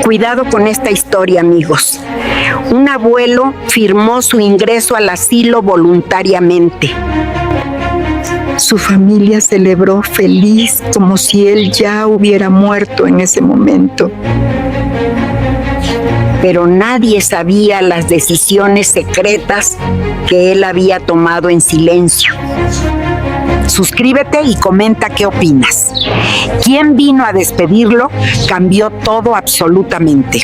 Cuidado con esta historia, amigos. Un abuelo firmó su ingreso al asilo voluntariamente. Su familia celebró feliz como si él ya hubiera muerto en ese momento. Pero nadie sabía las decisiones secretas que él había tomado en silencio. Suscríbete y comenta qué opinas. ¿Quién vino a despedirlo? Cambió todo absolutamente.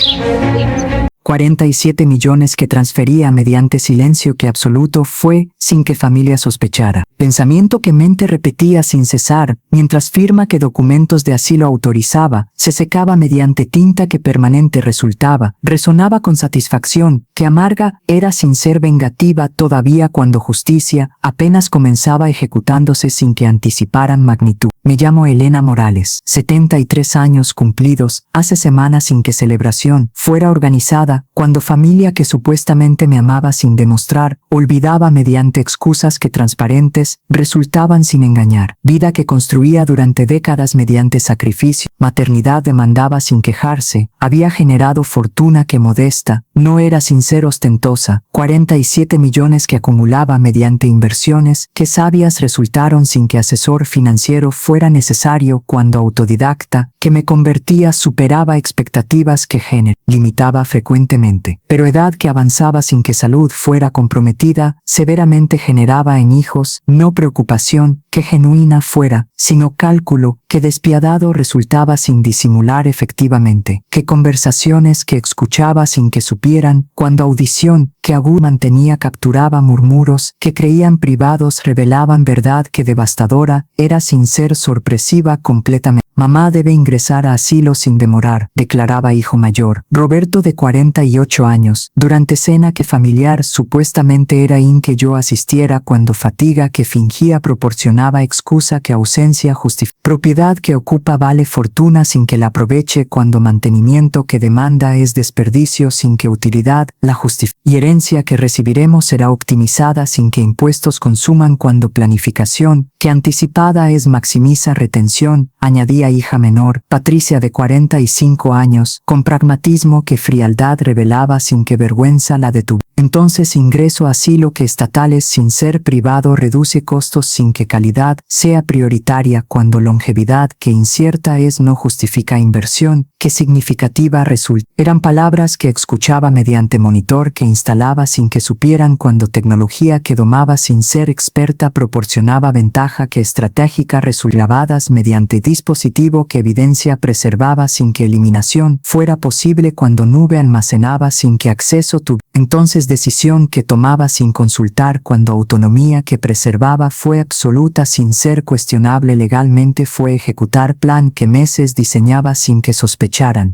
47 millones que transfería mediante silencio que absoluto fue sin que familia sospechara. Pensamiento que mente repetía sin cesar, mientras firma que documentos de asilo autorizaba, se secaba mediante tinta que permanente resultaba, resonaba con satisfacción, que amarga era sin ser vengativa todavía cuando justicia apenas comenzaba ejecutándose sin que anticiparan magnitud. Me llamo Elena Morales, 73 años cumplidos, hace semanas sin que celebración fuera organizada, cuando familia que supuestamente me amaba sin demostrar, olvidaba mediante excusas que transparentes resultaban sin engañar. Vida que construía durante décadas mediante sacrificio, maternidad demandaba sin quejarse, había generado fortuna que modesta, no era sin ser ostentosa, 47 millones que acumulaba mediante inversiones que sabias resultaron sin que asesor financiero fuera necesario cuando autodidacta, que me convertía superaba expectativas que limitaba frecuentemente. Pero edad que avanzaba sin que salud fuera comprometida, severamente generaba en hijos, no preocupación, que genuina fuera, sino cálculo, que despiadado resultaba sin disimular efectivamente, que conversaciones que escuchaba sin que supieran, cuando audición, que aguda mantenía capturaba murmuros, que creían privados revelaban verdad que devastadora, era sin ser sorpresiva completamente. Mamá debe ingresar a asilo sin demorar, declaraba hijo mayor, Roberto de 48 años, durante cena que familiar supuestamente era que yo asistiera cuando fatiga que fingía proporcionaba excusa que ausencia justifica. Propiedad que ocupa vale fortuna sin que la aproveche cuando mantenimiento que demanda es desperdicio sin que utilidad la justifique. Y herencia que recibiremos será optimizada sin que impuestos consuman cuando planificación que anticipada es maximiza retención, añadía hija menor, Patricia de 45 años, con pragmatismo que frialdad revelaba sin que vergüenza la detuviera. Entonces ingreso a asilo que estatales sin ser privado reduce costos sin que calidad sea prioritaria cuando longevidad que incierta es no justifica inversión que significativa resulta. Eran palabras que escuchaba mediante monitor que instalaba sin que supieran cuando tecnología que domaba sin ser experta proporcionaba ventaja que estratégica resultadas mediante dispositivo que evidencia preservaba sin que eliminación fuera posible cuando nube almacenaba sin que acceso tuviera. Entonces decisión que tomaba sin consultar cuando autonomía que preservaba fue absoluta sin ser cuestionable legalmente fue ejecutar plan que meses diseñaba sin que sospecharan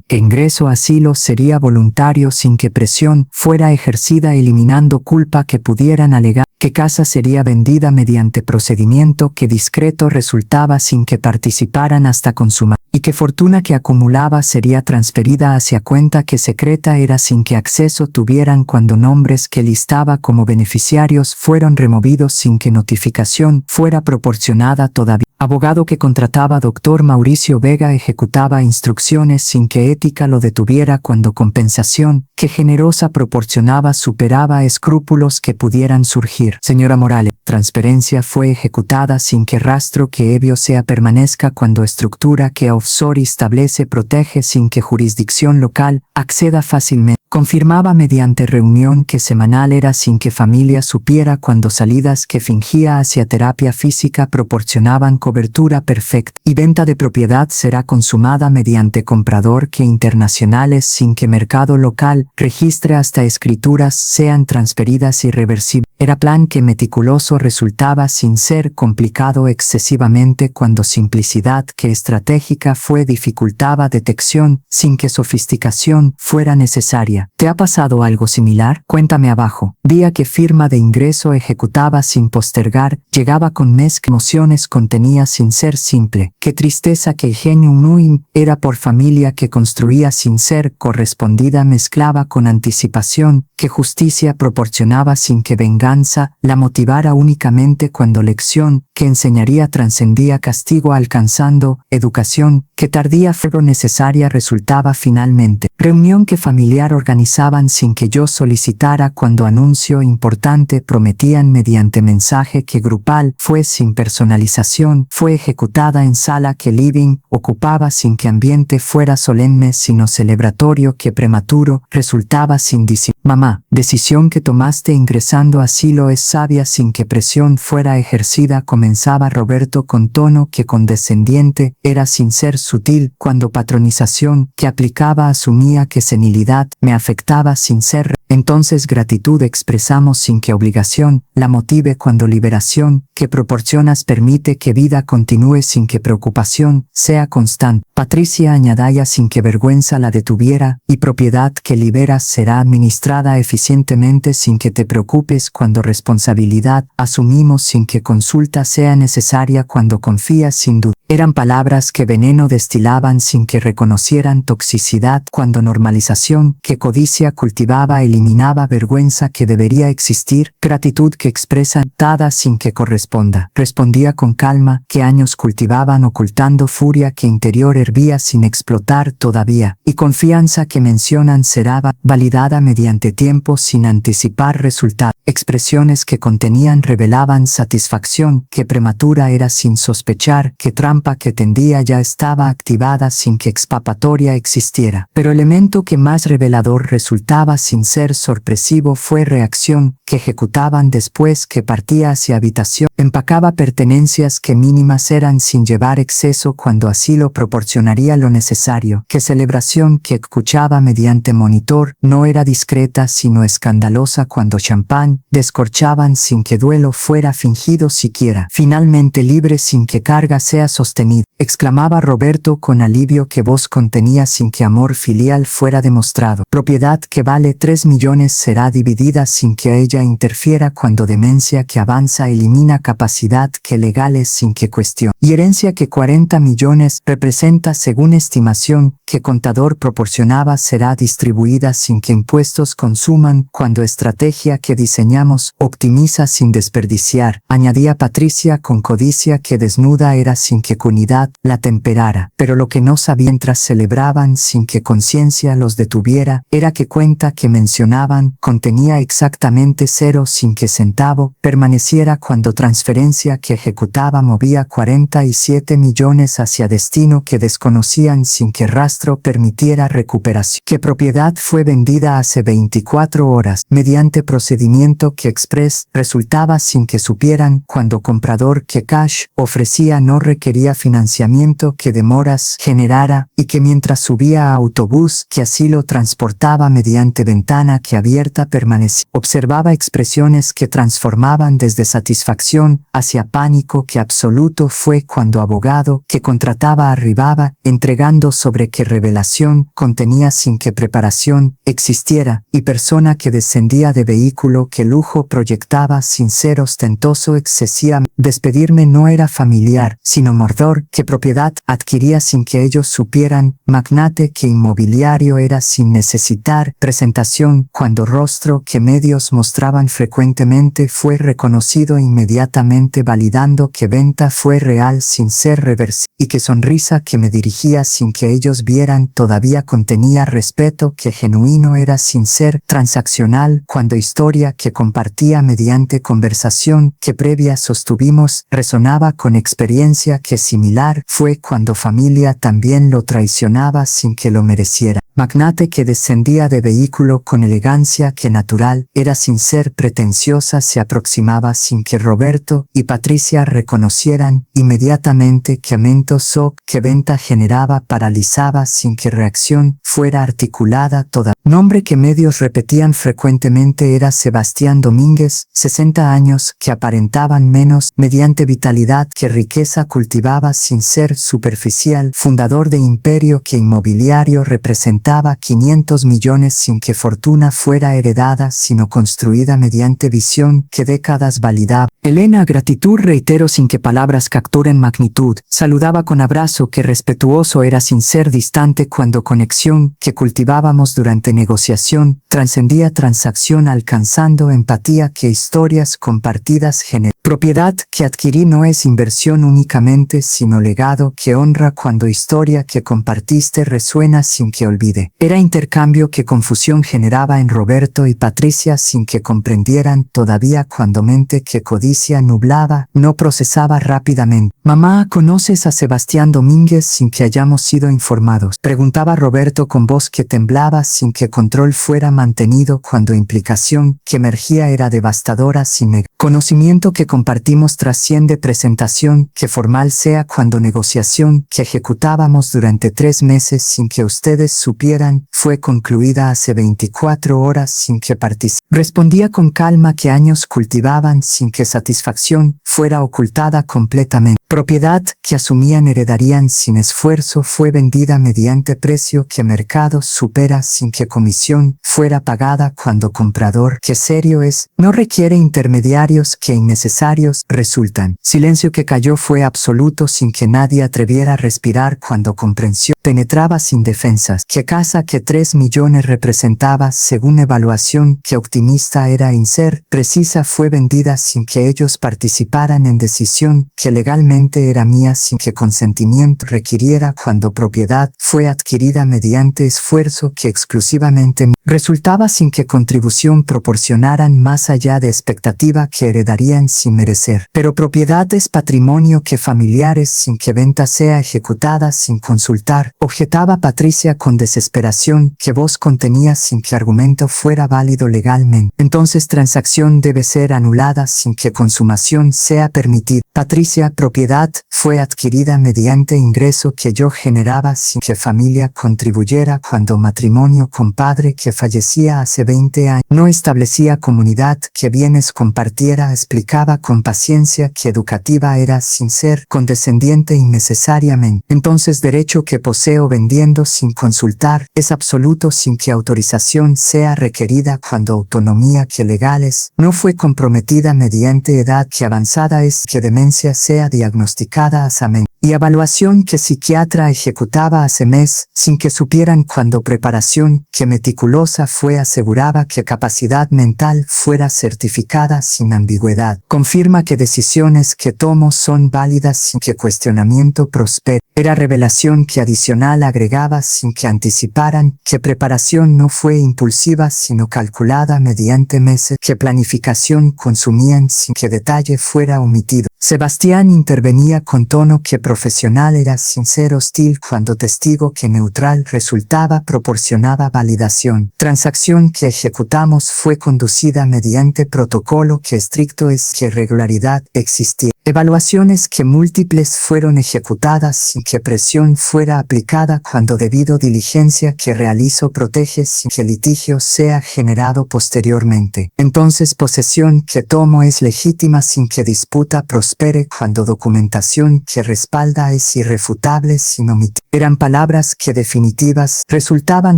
que ingreso a asilo sería voluntario sin que presión fuera ejercida eliminando culpa que pudieran alegar que casa sería vendida mediante procedimiento que discreto resultaba sin que participaran hasta consumar y que fortuna que acumulaba sería transferida hacia cuenta que secreta era sin que acceso tuvieran cuando nombres que listaba como beneficiarios fueron removidos sin que notificación fuera proporcionada todavía. Abogado que contrataba doctor Mauricio Vega ejecutaba instrucciones sin que ética lo detuviera cuando compensación que generosa proporcionaba superaba escrúpulos que pudieran surgir. Señora Morales, transferencia fue ejecutada sin que rastro que ebio sea permanezca cuando estructura que offshore establece protege sin que jurisdicción local acceda fácilmente. Confirmaba mediante reunión que semanal era sin que familia supiera cuando salidas que fingía hacia terapia física proporcionaban cobertura perfecta y venta de propiedad será consumada mediante comprador que internacionales sin que mercado local registre hasta escrituras sean transferidas irreversibles. Era plan que meticuloso resultaba sin ser complicado excesivamente cuando simplicidad que estratégica fue dificultaba detección sin que sofisticación fuera necesaria. ¿Te ha pasado algo similar? Cuéntame abajo. Día que firma de ingreso ejecutaba sin postergar, llegaba con mes que emociones contenía sin ser simple. Qué tristeza que genio nuin era por familia que construía sin ser correspondida mezclaba con anticipación, que justicia proporcionaba sin que venganza la motivara únicamente cuando lección que enseñaría trascendía castigo alcanzando educación que tardía fue necesaria resultaba finalmente. Reunión que familiar organizaban sin que yo solicitara cuando anuncio importante prometían mediante mensaje que grupal fue sin personalización, fue ejecutada en sala que living ocupaba sin que ambiente fuera solemne sino celebratorio que prematuro resultaba sin Mamá, decisión que tomaste ingresando asilo es sabia sin que presión fuera ejercida comenzaba Roberto con tono que condescendiente era sin ser sutil cuando patronización que aplicaba asumía que senilidad me afectaba sin ser entonces gratitud expresamos sin que obligación la motive cuando liberación que proporcionas permite que vida continúe sin que preocupación sea constante. Patricia añadaya sin que vergüenza la detuviera y propiedad que liberas será administrada eficientemente sin que te preocupes cuando responsabilidad asumimos sin que consulta sea necesaria cuando confías sin duda. Eran palabras que veneno destilaban sin que reconocieran toxicidad cuando normalización que codicia cultivaba eliminaba vergüenza que debería existir, gratitud que expresa dada sin que corresponda. Respondía con calma que años cultivaban ocultando furia que interior hervía sin explotar todavía, y confianza que mencionan será validada mediante tiempo sin anticipar resultado. Expresiones que contenían revelaban satisfacción que prematura era sin sospechar que trampa que tendía ya estaba activada sin que expiatoria existiera. Pero elemento que más revelador resultaba sin ser sorpresivo fue reacción que ejecutaban después que partía hacia habitación. Empacaba pertenencias que mínimas eran sin llevar exceso cuando así lo proporcionaría lo necesario. Que celebración que escuchaba mediante monitor no era discreta sino escandalosa cuando champán descorchaban sin que duelo fuera fingido siquiera. Finalmente libre sin que carga sea sostenida. Exclamaba Roberto con alivio que voz contenía sin que amor filial fuera demostrado. Propiedad que vale 3 millones será dividida sin que ella interfiera cuando demencia que avanza elimina capacidad que legales sin que cuestione. Y herencia que 40 millones representa según estimación que contador proporcionaba será distribuida sin que impuestos consuman cuando estrategia que diseñamos optimiza sin desperdiciar. Añadía Patricia con codicia que desnuda era sin que cunidad la temperara. Pero lo que no sabía mientras celebraban sin que conciencia los detuviera era que cuenta que mencionaban contenía exactamente cero sin que centavo permaneciera cuando transferencia que ejecutaba movía 47 millones hacia destino que desconocían sin que rastro permitiera recuperación. Que propiedad fue vendida hace 24 horas mediante procedimiento que express resultaba sin que supieran cuando comprador que cash ofrecía no requería financiamiento que demoras generara y que mientras subía a autobús que así lo transportaba mediante ventana que abierta permanecía. Observaba expresiones que transformaban desde satisfacción hacia pánico que absoluto fue cuando abogado que contrataba arribaba entregando sobre que revelación contenía sin que preparación existiera y persona que descendía de vehículo que lujo proyectaba sin ser ostentoso excesiva. Despedirme no era familiar sino mordor que propiedad adquiría sin que ellos supieran, magnate que inmobiliario era sin necesitar presentación cuando rostro que medios mostraban frecuentemente fue reconocido inmediatamente validando que venta fue real sin ser reversible y que sonrisa que me dirigía sin que ellos vieran todavía contenía respeto que genuino era sin ser transaccional cuando historia que compartía mediante conversación que previa sostuvimos resonaba con experiencia que similar fue cuando familia también lo traicionaba sin que lo mereciera. Magnate que descendía de vehículo con elegancia que natural era sin ser pretenciosa se aproximaba sin que Roberto y Patricia reconocieran inmediatamente que aumento shock que venta generaba paralizaba sin que reacción fuera articulada toda. Nombre que medios repetían frecuentemente era Sebastián Domínguez, 60 años, que aparentaban menos mediante vitalidad que riqueza cultivaba sin ser superficial, fundador de imperio que inmobiliario representaba 500 millones sin que fortuna fuera heredada sino construida mediante visión que décadas validaba. Elena, gratitud reitero sin que palabras capturen magnitud. Saludaba con abrazo que respetuoso era sin ser distante cuando conexión que cultivábamos durante negociación trascendía transacción alcanzando empatía que historias compartidas generan. Propiedad que adquirí no es inversión únicamente sino legado que honra cuando historia que compartiste resuena sin que olvide. Era intercambio que confusión generaba en Roberto y Patricia sin que comprendieran todavía cuando mente que codicia nublaba, no procesaba rápidamente. Mamá, ¿conoces a Sebastián Domínguez sin que hayamos sido informados? Preguntaba Roberto con voz que temblaba sin que control fuera mantenido cuando implicación que emergía era devastadora sin negar. Conocimiento que compartimos trasciende presentación que formal sea cuando negociación que ejecutábamos durante 3 meses sin que ustedes supieran fue concluida hace 24 horas sin que participara. Respondía con calma que años cultivaban sin que satisfacción fuera ocultada completamente. Propiedad que asumían heredarían sin esfuerzo fue vendida mediante precio que mercado supera sin que comisión fuera pagada cuando comprador que serio es, no requiere intermediarios que innecesarios resultan. Silencio que cayó fue absoluto sin que nadie atreviera a respirar cuando comprensión penetraba sin defensas. Que casa que 3 millones representaba según evaluación que optimista era inser precisa fue vendida sin que ellos participaran en decisión que legalmente era mía sin que consentimiento requiriera cuando propiedad fue adquirida mediante esfuerzo que exclusivamente resultaba sin que contribución proporcionaran más allá de expectativa que heredarían sin merecer. Pero propiedad es patrimonio que familiares sin que venta sea ejecutada sin consultar, objetaba Patricia con desesperación que voz contenía sin que argumento fuera válido legalmente. Entonces transacción debe ser anulada sin que consumación sea permitida. Patricia, propiedad fue adquirida mediante ingreso que yo generaba sin que familia contribuyera cuando matrimonio con padre que fallecía hace 20 años no establecía comunidad que bienes compartiera explicaba con paciencia que educativa era sin ser condescendiente innecesariamente. Entonces derecho que poseo vendiendo sin consultar es absoluto sin que autorización sea requerida cuando autonomía que legales no fue comprometida mediante edad que avanzada es que demencia sea diagnosticada asamente. Y evaluación que psiquiatra ejecutaba hace mes, sin que supieran cuando preparación que meticulosa fue aseguraba que capacidad mental fuera certificada sin ambigüedad. Confirma que decisiones que tomo son válidas sin que cuestionamiento prospere. Era revelación que adicional agregaba sin que anticiparan que preparación no fue impulsiva sino calculada mediante meses, que planificación consumían sin que detalle fuera omitido. Sebastián intervenía con tono que profesional era sincero hostil cuando testigo que neutral resultaba proporcionaba validación. Transacción que ejecutamos fue conducida mediante protocolo que estricto es que regularidad existía. Evaluaciones que múltiples fueron ejecutadas sin que presión fuera aplicada cuando debido diligencia que realizo protege sin que litigio sea generado posteriormente. Entonces posesión que tomo es legítima sin que disputa prospere cuando documentación que respalda es irrefutable sin omitir. Eran palabras que definitivas resultaban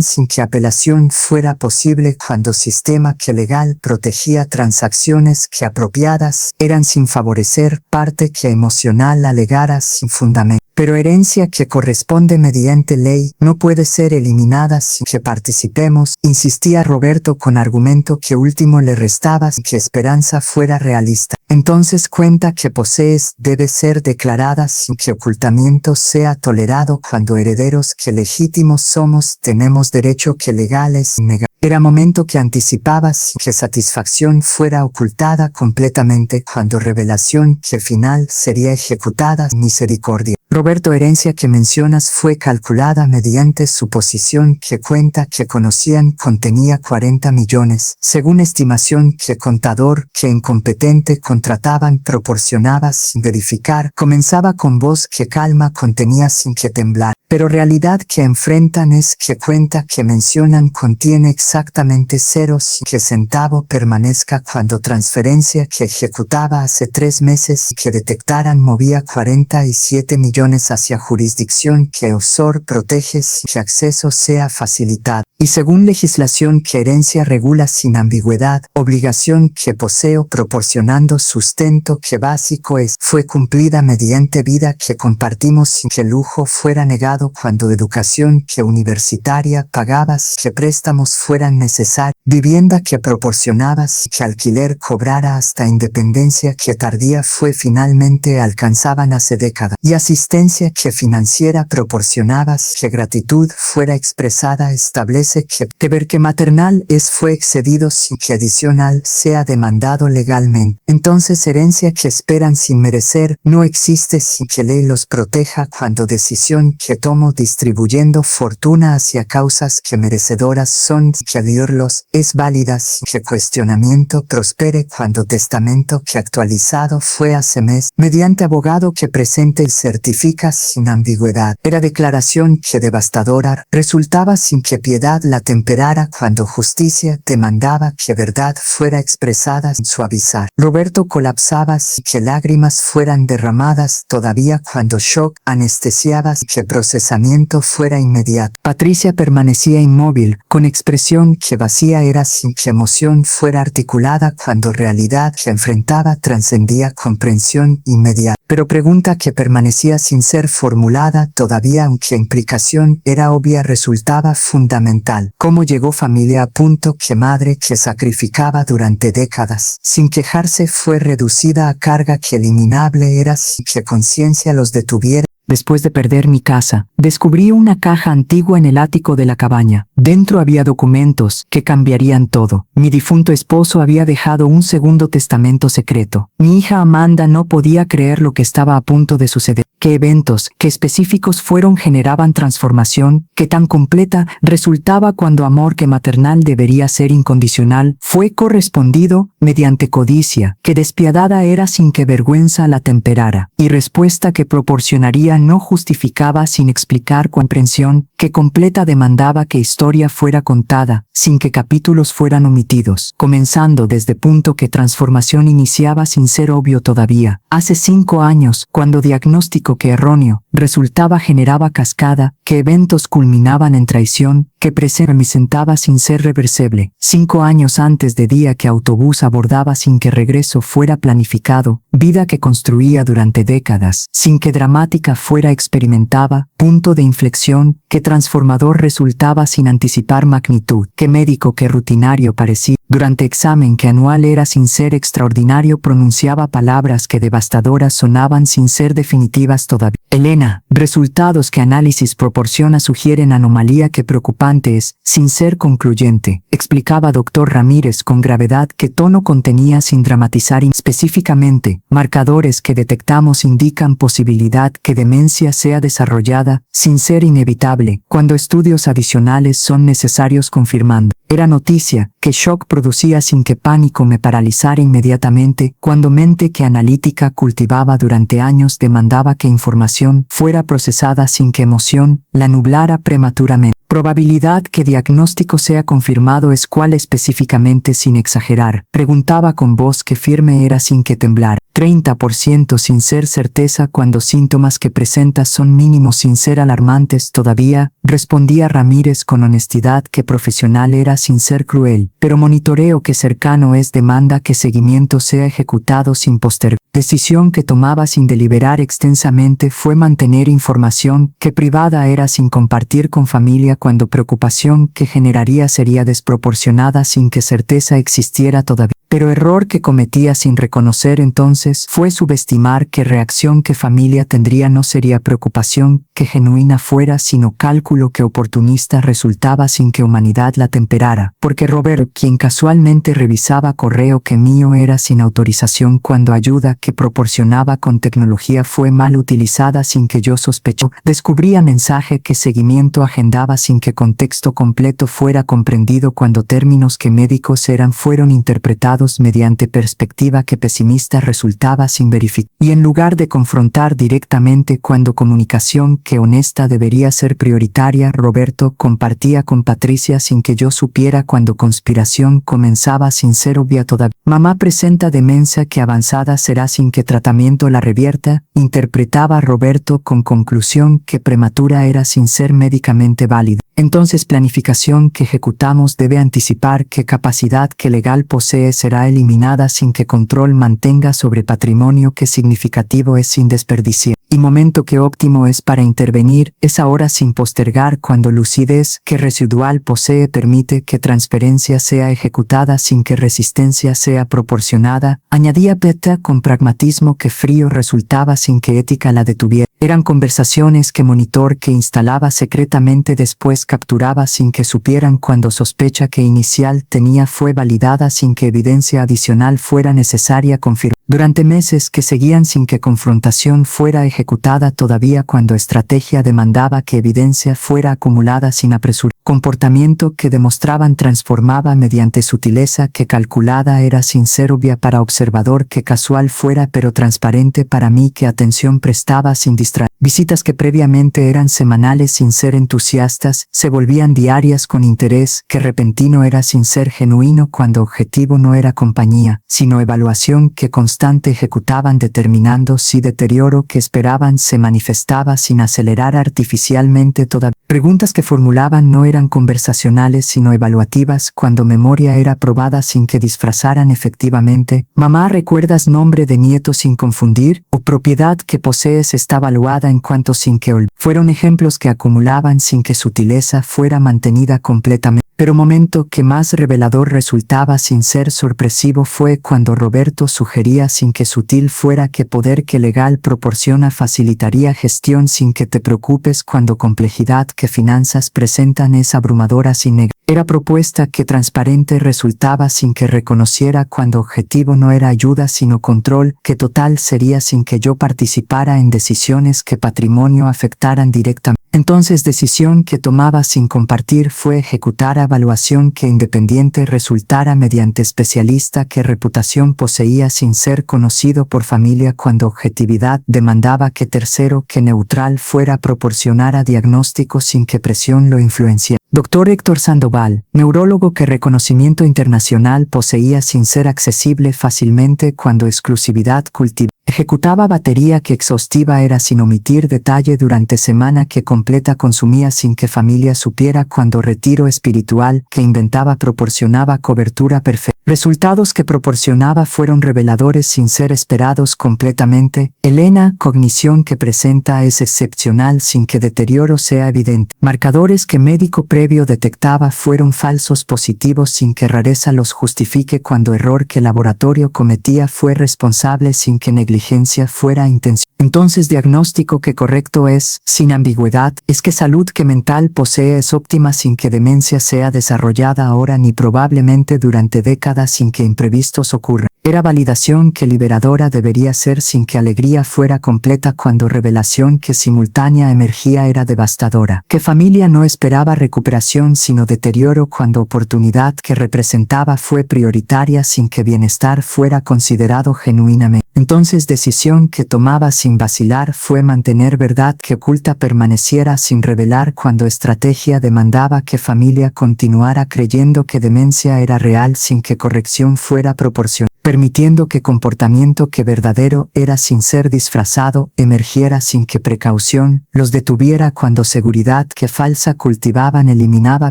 sin que apelación fuera posible cuando sistema que legal protegía transacciones que apropiadas eran sin favorecer parte que emocional alegara sin fundamento. Pero herencia que corresponde mediante ley no puede ser eliminada sin que participemos, insistía Roberto con argumento que último le restaba sin que esperanza fuera realista. Entonces cuenta que posees debe ser declarada sin que ocultamiento sea tolerado cuando herederos que legítimos somos tenemos derecho que legal es negar. Era momento que anticipaba sin que satisfacción fuera ocultada completamente cuando revelación que final sería ejecutada sin misericordia. Roberto, herencia que mencionas fue calculada mediante suposición que cuenta que conocían contenía 40 millones, según estimación que contador que incompetente contrataban proporcionaba sin verificar, comenzaba con voz que calma contenía sin que temblar. Pero realidad que enfrentan es que cuenta que mencionan contiene exactamente 0 sin que centavo permanezca cuando transferencia que ejecutaba hace 3 meses y que detectaran movía 47 millones hacia jurisdicción que Osor protege sin que acceso sea facilitado. Y según legislación que herencia regula sin ambigüedad, obligación que poseo proporcionando sustento que básico es, fue cumplida mediante vida que compartimos sin que lujo fuera negado cuando educación que universitaria pagabas, que préstamos fueran necesarios, vivienda que proporcionabas, que alquiler cobrara hasta independencia que tardía fue finalmente alcanzaban hace décadas, y asistencia que financiera proporcionabas, que gratitud fuera expresada establece que deber que maternal fue excedido sin que adicional sea demandado legalmente. Entonces herencia que esperan sin merecer no existe sin que ley los proteja cuando decisión que tomo distribuyendo fortuna hacia causas que merecedoras son que dios es válida sin que cuestionamiento prospere cuando testamento que actualizado fue hace mes mediante abogado que presente y certifica sin ambigüedad. Era declaración que devastadora resultaba sin que piedad la temperara cuando justicia demandaba que verdad fuera expresada sin suavizar. Roberto colapsaba sin que lágrimas fueran derramadas todavía cuando shock anestesiaba sin que procesamiento fuera inmediato. Patricia permanecía inmóvil, con expresión que vacía era sin que emoción fuera articulada cuando realidad que enfrentaba trascendía comprensión inmediata. Pero pregunta que permanecía sin ser formulada todavía aunque implicación era obvia resultaba fundamental. ¿Cómo llegó familia a punto que madre que sacrificaba durante décadas, sin quejarse fue reducida a carga que eliminable era sin que conciencia los detuviera? Después de perder mi casa, descubrí una caja antigua en el ático de la cabaña. Dentro había documentos que cambiarían todo. Mi difunto esposo había dejado un segundo testamento secreto. Mi hija Amanda no podía creer lo que estaba a punto de suceder. ¿Qué eventos, qué específicos generaban transformación, qué tan completa resultaba cuando amor que maternal debería ser incondicional, fue correspondido mediante codicia, que despiadada era sin que vergüenza la temperara, y respuesta que proporcionaría no justificaba sin explicar comprensión, que completa demandaba que historia fuera contada, sin que capítulos fueran omitidos, comenzando desde punto que transformación iniciaba sin ser obvio todavía. Hace 5 años, cuando diagnóstico que erróneo resultaba generaba cascada, que eventos culminaban en traición, que presentaba sin ser reversible. 5 años antes de día que autobús abordaba sin que regreso fuera planificado, vida que construía durante décadas, sin que dramática fuera experimentaba, punto de inflexión, que transformador resultaba sin anticipar magnitud, que médico que rutinario parecía, durante examen que anual era sin ser extraordinario pronunciaba palabras que devastadoras sonaban sin ser definitivas todavía. Elena, resultados que análisis proporciona sugieren anomalía que preocupante es, sin ser concluyente, explicaba Dr. Ramírez con gravedad que tono contenía sin dramatizar específicamente, marcadores que detectamos indican posibilidad que demencia sea desarrollada, sin ser inevitable, cuando estudios adicionales son necesarios confirmando. Era noticia que shock producía sin que pánico me paralizara inmediatamente, cuando mente que analítica cultivaba durante años demandaba que información fuera procesada sin que emoción la nublara prematuramente. Probabilidad que diagnóstico sea confirmado es cuál específicamente sin exagerar, preguntaba con voz que firme era sin que temblar. 30% sin ser certeza cuando síntomas que presentas son mínimos sin ser alarmantes todavía, respondía Ramírez con honestidad que profesional era sin ser cruel, pero monitoreo que cercano es demanda que seguimiento sea ejecutado sin postergar. Decisión que tomaba sin deliberar extensamente fue mantener información que privada era sin compartir con familia cuando preocupación que generaría sería desproporcionada sin que certeza existiera todavía. Pero error que cometía sin reconocer entonces fue subestimar que reacción que familia tendría no sería preocupación que genuina fuera sino cálculo que oportunista resultaba sin que humanidad la temperara, porque Robert, quien casualmente revisaba correo que mío era sin autorización cuando ayuda que proporcionaba con tecnología fue mal utilizada sin que yo sospechó, descubría mensaje que seguimiento agendaba sin que contexto completo fuera comprendido cuando términos que médicos eran fueron interpretados mediante perspectiva que pesimista resultaba sin verificar. Y en lugar de confrontar directamente cuando comunicación que honesta debería ser prioritaria, Roberto compartía con Patricia sin que yo supiera cuando conspiración comenzaba sin ser obvia todavía. Mamá presenta demencia que avanzada será sin que tratamiento la revierta, interpretaba Roberto con conclusión que prematura era sin ser médicamente válida. Entonces planificación que ejecutamos debe anticipar qué capacidad que legal posee será eliminada sin que control mantenga sobre patrimonio que significativo es sin desperdiciar. Y momento que óptimo es para intervenir es ahora sin postergar cuando lucidez que residual posee permite que transferencia sea ejecutada sin que resistencia sea proporcionada, añadía Beta con pragmatismo que frío resultaba sin que ética la detuviera. Eran conversaciones que monitor que instalaba secretamente después capturaba sin que supieran cuando sospecha que inicial tenía fue validada sin que evidencia adicional fuera necesaria confirmar. Durante meses que seguían sin que confrontación fuera ejecutada todavía cuando estrategia demandaba que evidencia fuera acumulada sin apresura. Comportamiento que demostraban transformaba mediante sutileza que calculada era sin ser obvia para observador que casual fuera pero transparente para mí que atención prestaba sin distraer. Visitas que previamente eran semanales sin ser entusiastas se volvían diarias con interés que repentino era sin ser genuino cuando objetivo no era compañía, sino evaluación que constante ejecutaban determinando si deterioro que esperaban se manifestaba sin acelerar artificialmente toda. Preguntas que formulaban no eran conversacionales sino evaluativas cuando memoria era probada sin que disfrazaran efectivamente. Mamá, ¿recuerdas nombre de nieto sin confundir? ¿O propiedad que posees está evaluada en cuanto sin que fueron ejemplos que acumulaban sin que sutileza fuera mantenida completamente. Pero momento que más revelador resultaba sin ser sorpresivo fue cuando Roberto sugería sin que sutil fuera que poder que legal proporciona facilitaría gestión sin que te preocupes cuando complejidad que finanzas presentan es abrumadora sin negar. Era propuesta que transparente resultaba sin que reconociera cuando objetivo no era ayuda sino control, que total sería sin que yo participara en decisiones que patrimonio afectaran directamente. Entonces decisión que tomaba sin compartir fue ejecutar evaluación que independiente resultara mediante especialista que reputación poseía sin ser conocido por familia cuando objetividad demandaba que tercero que neutral fuera proporcionara diagnóstico sin que presión lo influenciara. Dr. Héctor Sandoval, neurólogo que reconocimiento internacional poseía sin ser accesible fácilmente cuando exclusividad cultivaba. Ejecutaba batería que exhaustiva era sin omitir detalle durante semana que completa consumía sin que familia supiera cuando retiro espiritual que inventaba proporcionaba cobertura perfecta. Resultados que proporcionaba fueron reveladores sin ser esperados completamente. Elena, cognición que presenta es excepcional sin que deterioro sea evidente. Marcadores que médico previo detectaba fueron falsos positivos sin que rareza los justifique cuando error que laboratorio cometía fue responsable sin que negligencia fuera intención. Entonces diagnóstico que correcto es, sin ambigüedad, es que salud que mental posee es óptima sin que demencia sea desarrollada ahora ni probablemente durante décadas sin que imprevistos ocurran. Era validación que liberadora debería ser sin que alegría fuera completa cuando revelación que simultánea emergía era devastadora. Que familia no esperaba recuperación sino deterioro cuando oportunidad que representaba fue prioritaria sin que bienestar fuera considerado genuinamente. Entonces decisión que tomaba sin vacilar fue mantener verdad que oculta permaneciera sin revelar cuando estrategia demandaba que familia continuara creyendo que demencia era real sin que corrección fuera proporcional. Permitiendo que comportamiento que verdadero era sin ser disfrazado emergiera sin que precaución los detuviera cuando seguridad que falsa cultivaban eliminaba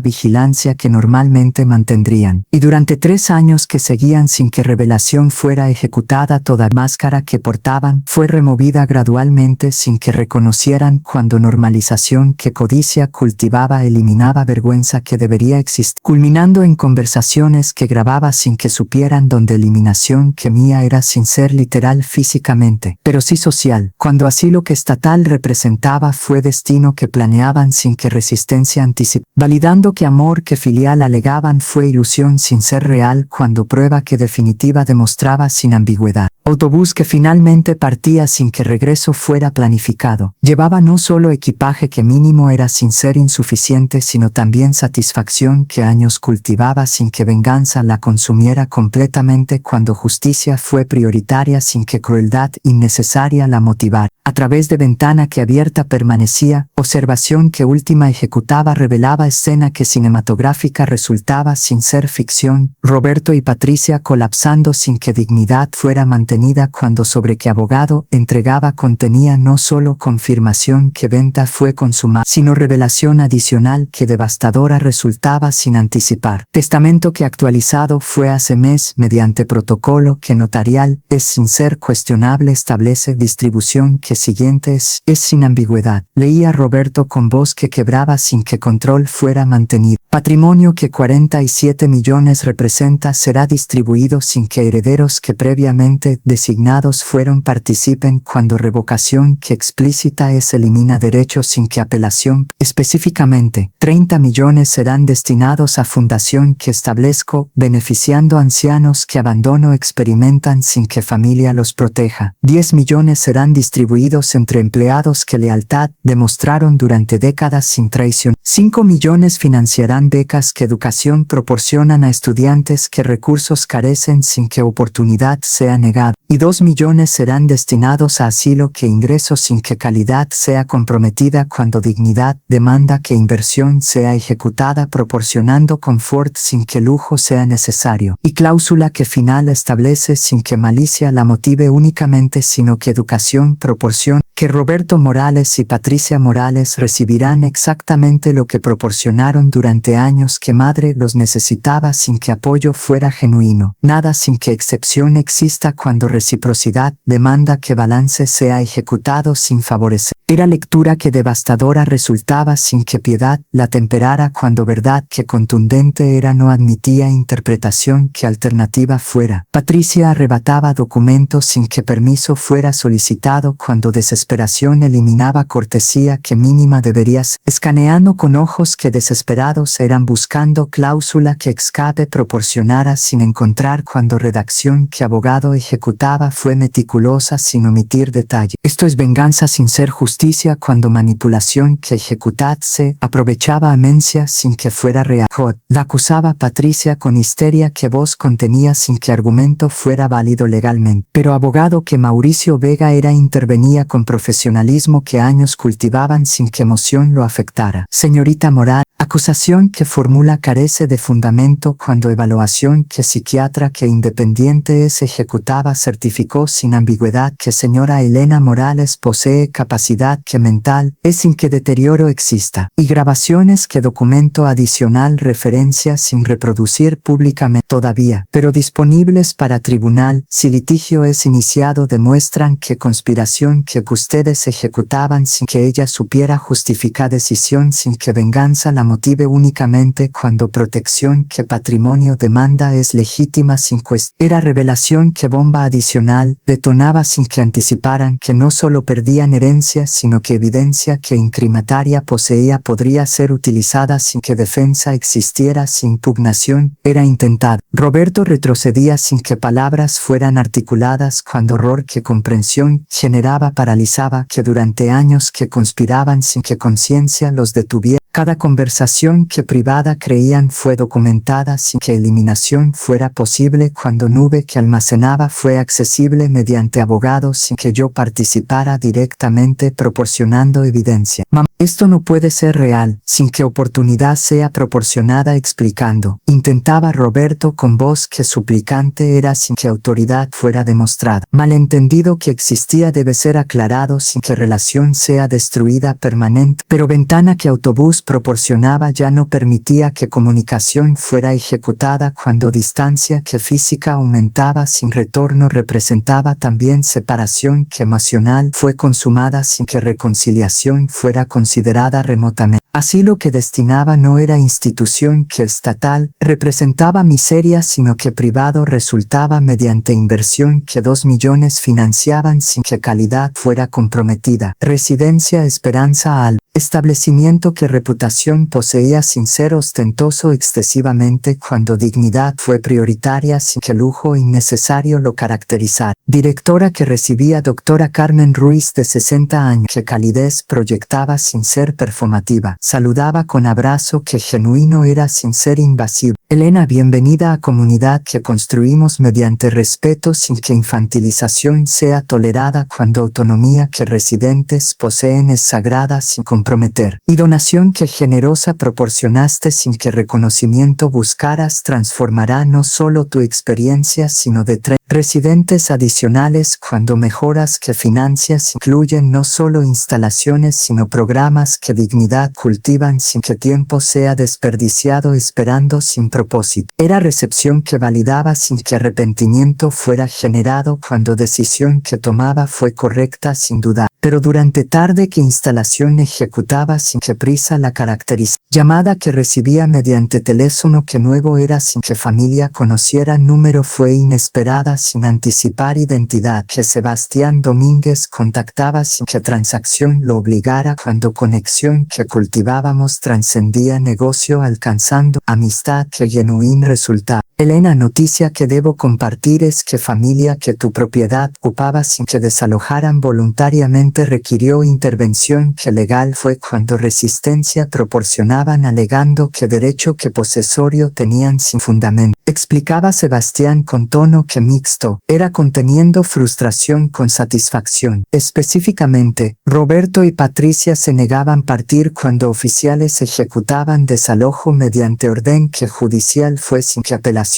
vigilancia que normalmente mantendrían. Y durante 3 años que seguían sin que revelación fuera ejecutada toda máscara que portaban fue removida gradualmente sin que reconocieran cuando normalización que codicia cultivaba eliminaba vergüenza que debería existir, culminando en conversaciones que grababa sin que supieran donde eliminación que mía era sin ser literal físicamente, pero sí social, cuando así lo que estatal representaba fue destino que planeaban sin que resistencia anticipara, validando que amor que filial alegaban fue ilusión sin ser real cuando prueba que definitiva demostraba sin ambigüedad. Autobús que finalmente partía sin que regreso fuera planificado. Llevaba no solo equipaje que mínimo era sin ser insuficiente sino también satisfacción que años cultivaba sin que venganza la consumiera completamente cuando justicia fue prioritaria sin que crueldad innecesaria la motivara. A través de ventana que abierta permanecía, observación que última ejecutaba revelaba escena que cinematográfica resultaba sin ser ficción, Roberto y Patricia colapsando sin que dignidad fuera mantenida cuando sobre que abogado entregaba contenía no solo confirmación que venta fue consumada, sino revelación adicional que devastadora resultaba sin anticipar. Testamento que actualizado fue hace mes mediante protocolo que notarial es sin ser cuestionable establece distribución que siguiente es sin ambigüedad. Leía Roberto con voz que quebraba sin que control fuera mantenido. Patrimonio que 47 millones representa será distribuido sin que herederos que previamente designados fueron participen cuando revocación que explícita es elimina derechos sin que apelación. Específicamente, 30 millones serán destinados a fundación que establezco beneficiando ancianos que abandono experimentan sin que familia los proteja. 10 millones serán distribuidos entre empleados que lealtad demostraron durante décadas sin traición. 5 millones financiarán becas que educación proporcionan a estudiantes que recursos carecen sin que oportunidad sea negada. Y 2 millones serán destinados a asilo que ingresos sin que calidad sea comprometida cuando dignidad demanda que inversión sea ejecutada proporcionando confort sin que lujo sea necesario. Y cláusula que final establece sin que malicia la motive únicamente sino que educación proporciona que Roberto Morales y Patricia Morales recibirán exactamente lo que proporcionaron durante años que madre los necesitaba sin que apoyo fuera genuino. Nada sin que excepción exista cuando reciprocidad demanda que balance sea ejecutado sin favorecer. Era lectura que devastadora resultaba sin que piedad la temperara cuando verdad que contundente era no admitía interpretación que alternativa fuera. Patricia arrebataba documentos sin que permiso fuera solicitado cuando desesperación eliminaba cortesía que mínima deberías, escaneando con ojos que desesperados eran buscando cláusula que escape proporcionara sin encontrar cuando redacción que abogado ejecutaba fue meticulosa sin omitir detalle. Esto es venganza sin ser justicia cuando manipulación que ejecutase aprovechaba amencia sin que fuera real. La acusaba Patricia con histeria que voz contenía sin que argumento fuera válido legalmente. Pero abogado que Mauricio Vega era intervenía con profesionalismo que años cultivaban sin que emoción lo afectara. Señorita Moral, acusación que formula carece de fundamento cuando evaluación que psiquiatra que independiente es ejecutaba certificó sin ambigüedad que señora Elena Morales posee capacidad que mental es sin que deterioro exista. Y grabaciones que documento adicional referencia sin reproducir públicamente todavía, pero disponibles para tribunal si litigio es iniciado demuestran que conspiración que ustedes ejecutaban sin que ella supiera justificar decisión sin que venganza la motive únicamente cuando protección que patrimonio demanda es legítima sin cuestión. Era revelación que bomba adicional detonaba sin que anticiparan que no solo perdían herencia sino que evidencia que incrimataria poseía podría ser utilizada sin que defensa existiera sin impugnación. Era intentado. Roberto retrocedía sin que palabras fueran articuladas cuando horror que comprensión generaba paralizaba que durante años que conspiraban sin que conciencia los detuviera. Cada conversación que privada creían fue documentada sin que eliminación fuera posible cuando nube que almacenaba fue accesible mediante abogados sin que yo participara directamente proporcionando evidencia. Esto no puede ser real, sin que oportunidad sea proporcionada explicando. Intentaba Roberto con voz que suplicante era sin que autoridad fuera demostrada. Malentendido que existía debe ser aclarado sin que relación sea destruida permanente. Pero ventana que autobús proporcionaba ya no permitía que comunicación fuera ejecutada cuando distancia que física aumentaba sin retorno representaba también separación que emocional fue consumada sin que reconciliación fuera considerada remotamente. Así lo que destinaba no era institución que estatal representaba miseria sino que privado resultaba mediante inversión que 2 millones financiaban sin que calidad fuera comprometida. Residencia Esperanza Al. establecimiento que reputación poseía sin ser ostentoso excesivamente cuando dignidad fue prioritaria sin que lujo innecesario lo caracterizara. Directora que recibía doctora Carmen Ruiz de 60 años, que calidez proyectaba sin ser performativa, saludaba con abrazo que genuino era sin ser invasivo. Elena, bienvenida a comunidad que construimos mediante respeto sin que infantilización sea tolerada cuando autonomía que residentes poseen es sagrada sin comprometer. Y donación que generosa proporcionaste sin que reconocimiento buscaras transformará no solo tu experiencia sino de residentes adicionales cuando mejoras que financias incluyen no solo instalaciones sino programas que dignidad cultivan sin que tiempo sea desperdiciado esperando sin propósito. Era recepción que validaba sin que arrepentimiento fuera generado cuando decisión que tomaba fue correcta sin duda. Pero durante tarde que instalación ejecutaba sin que prisa la caracterizaba. Llamada que recibía mediante teléfono que nuevo era sin que familia conociera número fue inesperada sin anticipar identidad que Sebastián Domínguez contactaba sin que transacción lo obligara cuando conexión que cultivábamos trascendía negocio alcanzando amistad que genuín resultaba. Elena, noticia que debo compartir es que familia que tu propiedad ocupaba sin que desalojaran voluntariamente requirió intervención que legal fue cuando resistencia proporcionaban alegando que derecho que posesorio tenían sin fundamento. Explicaba Sebastián con tono que mixto, era conteniendo frustración con satisfacción. Específicamente, Roberto y Patricia se negaban partir cuando oficiales ejecutaban desalojo mediante orden que judicial fue sin que apelación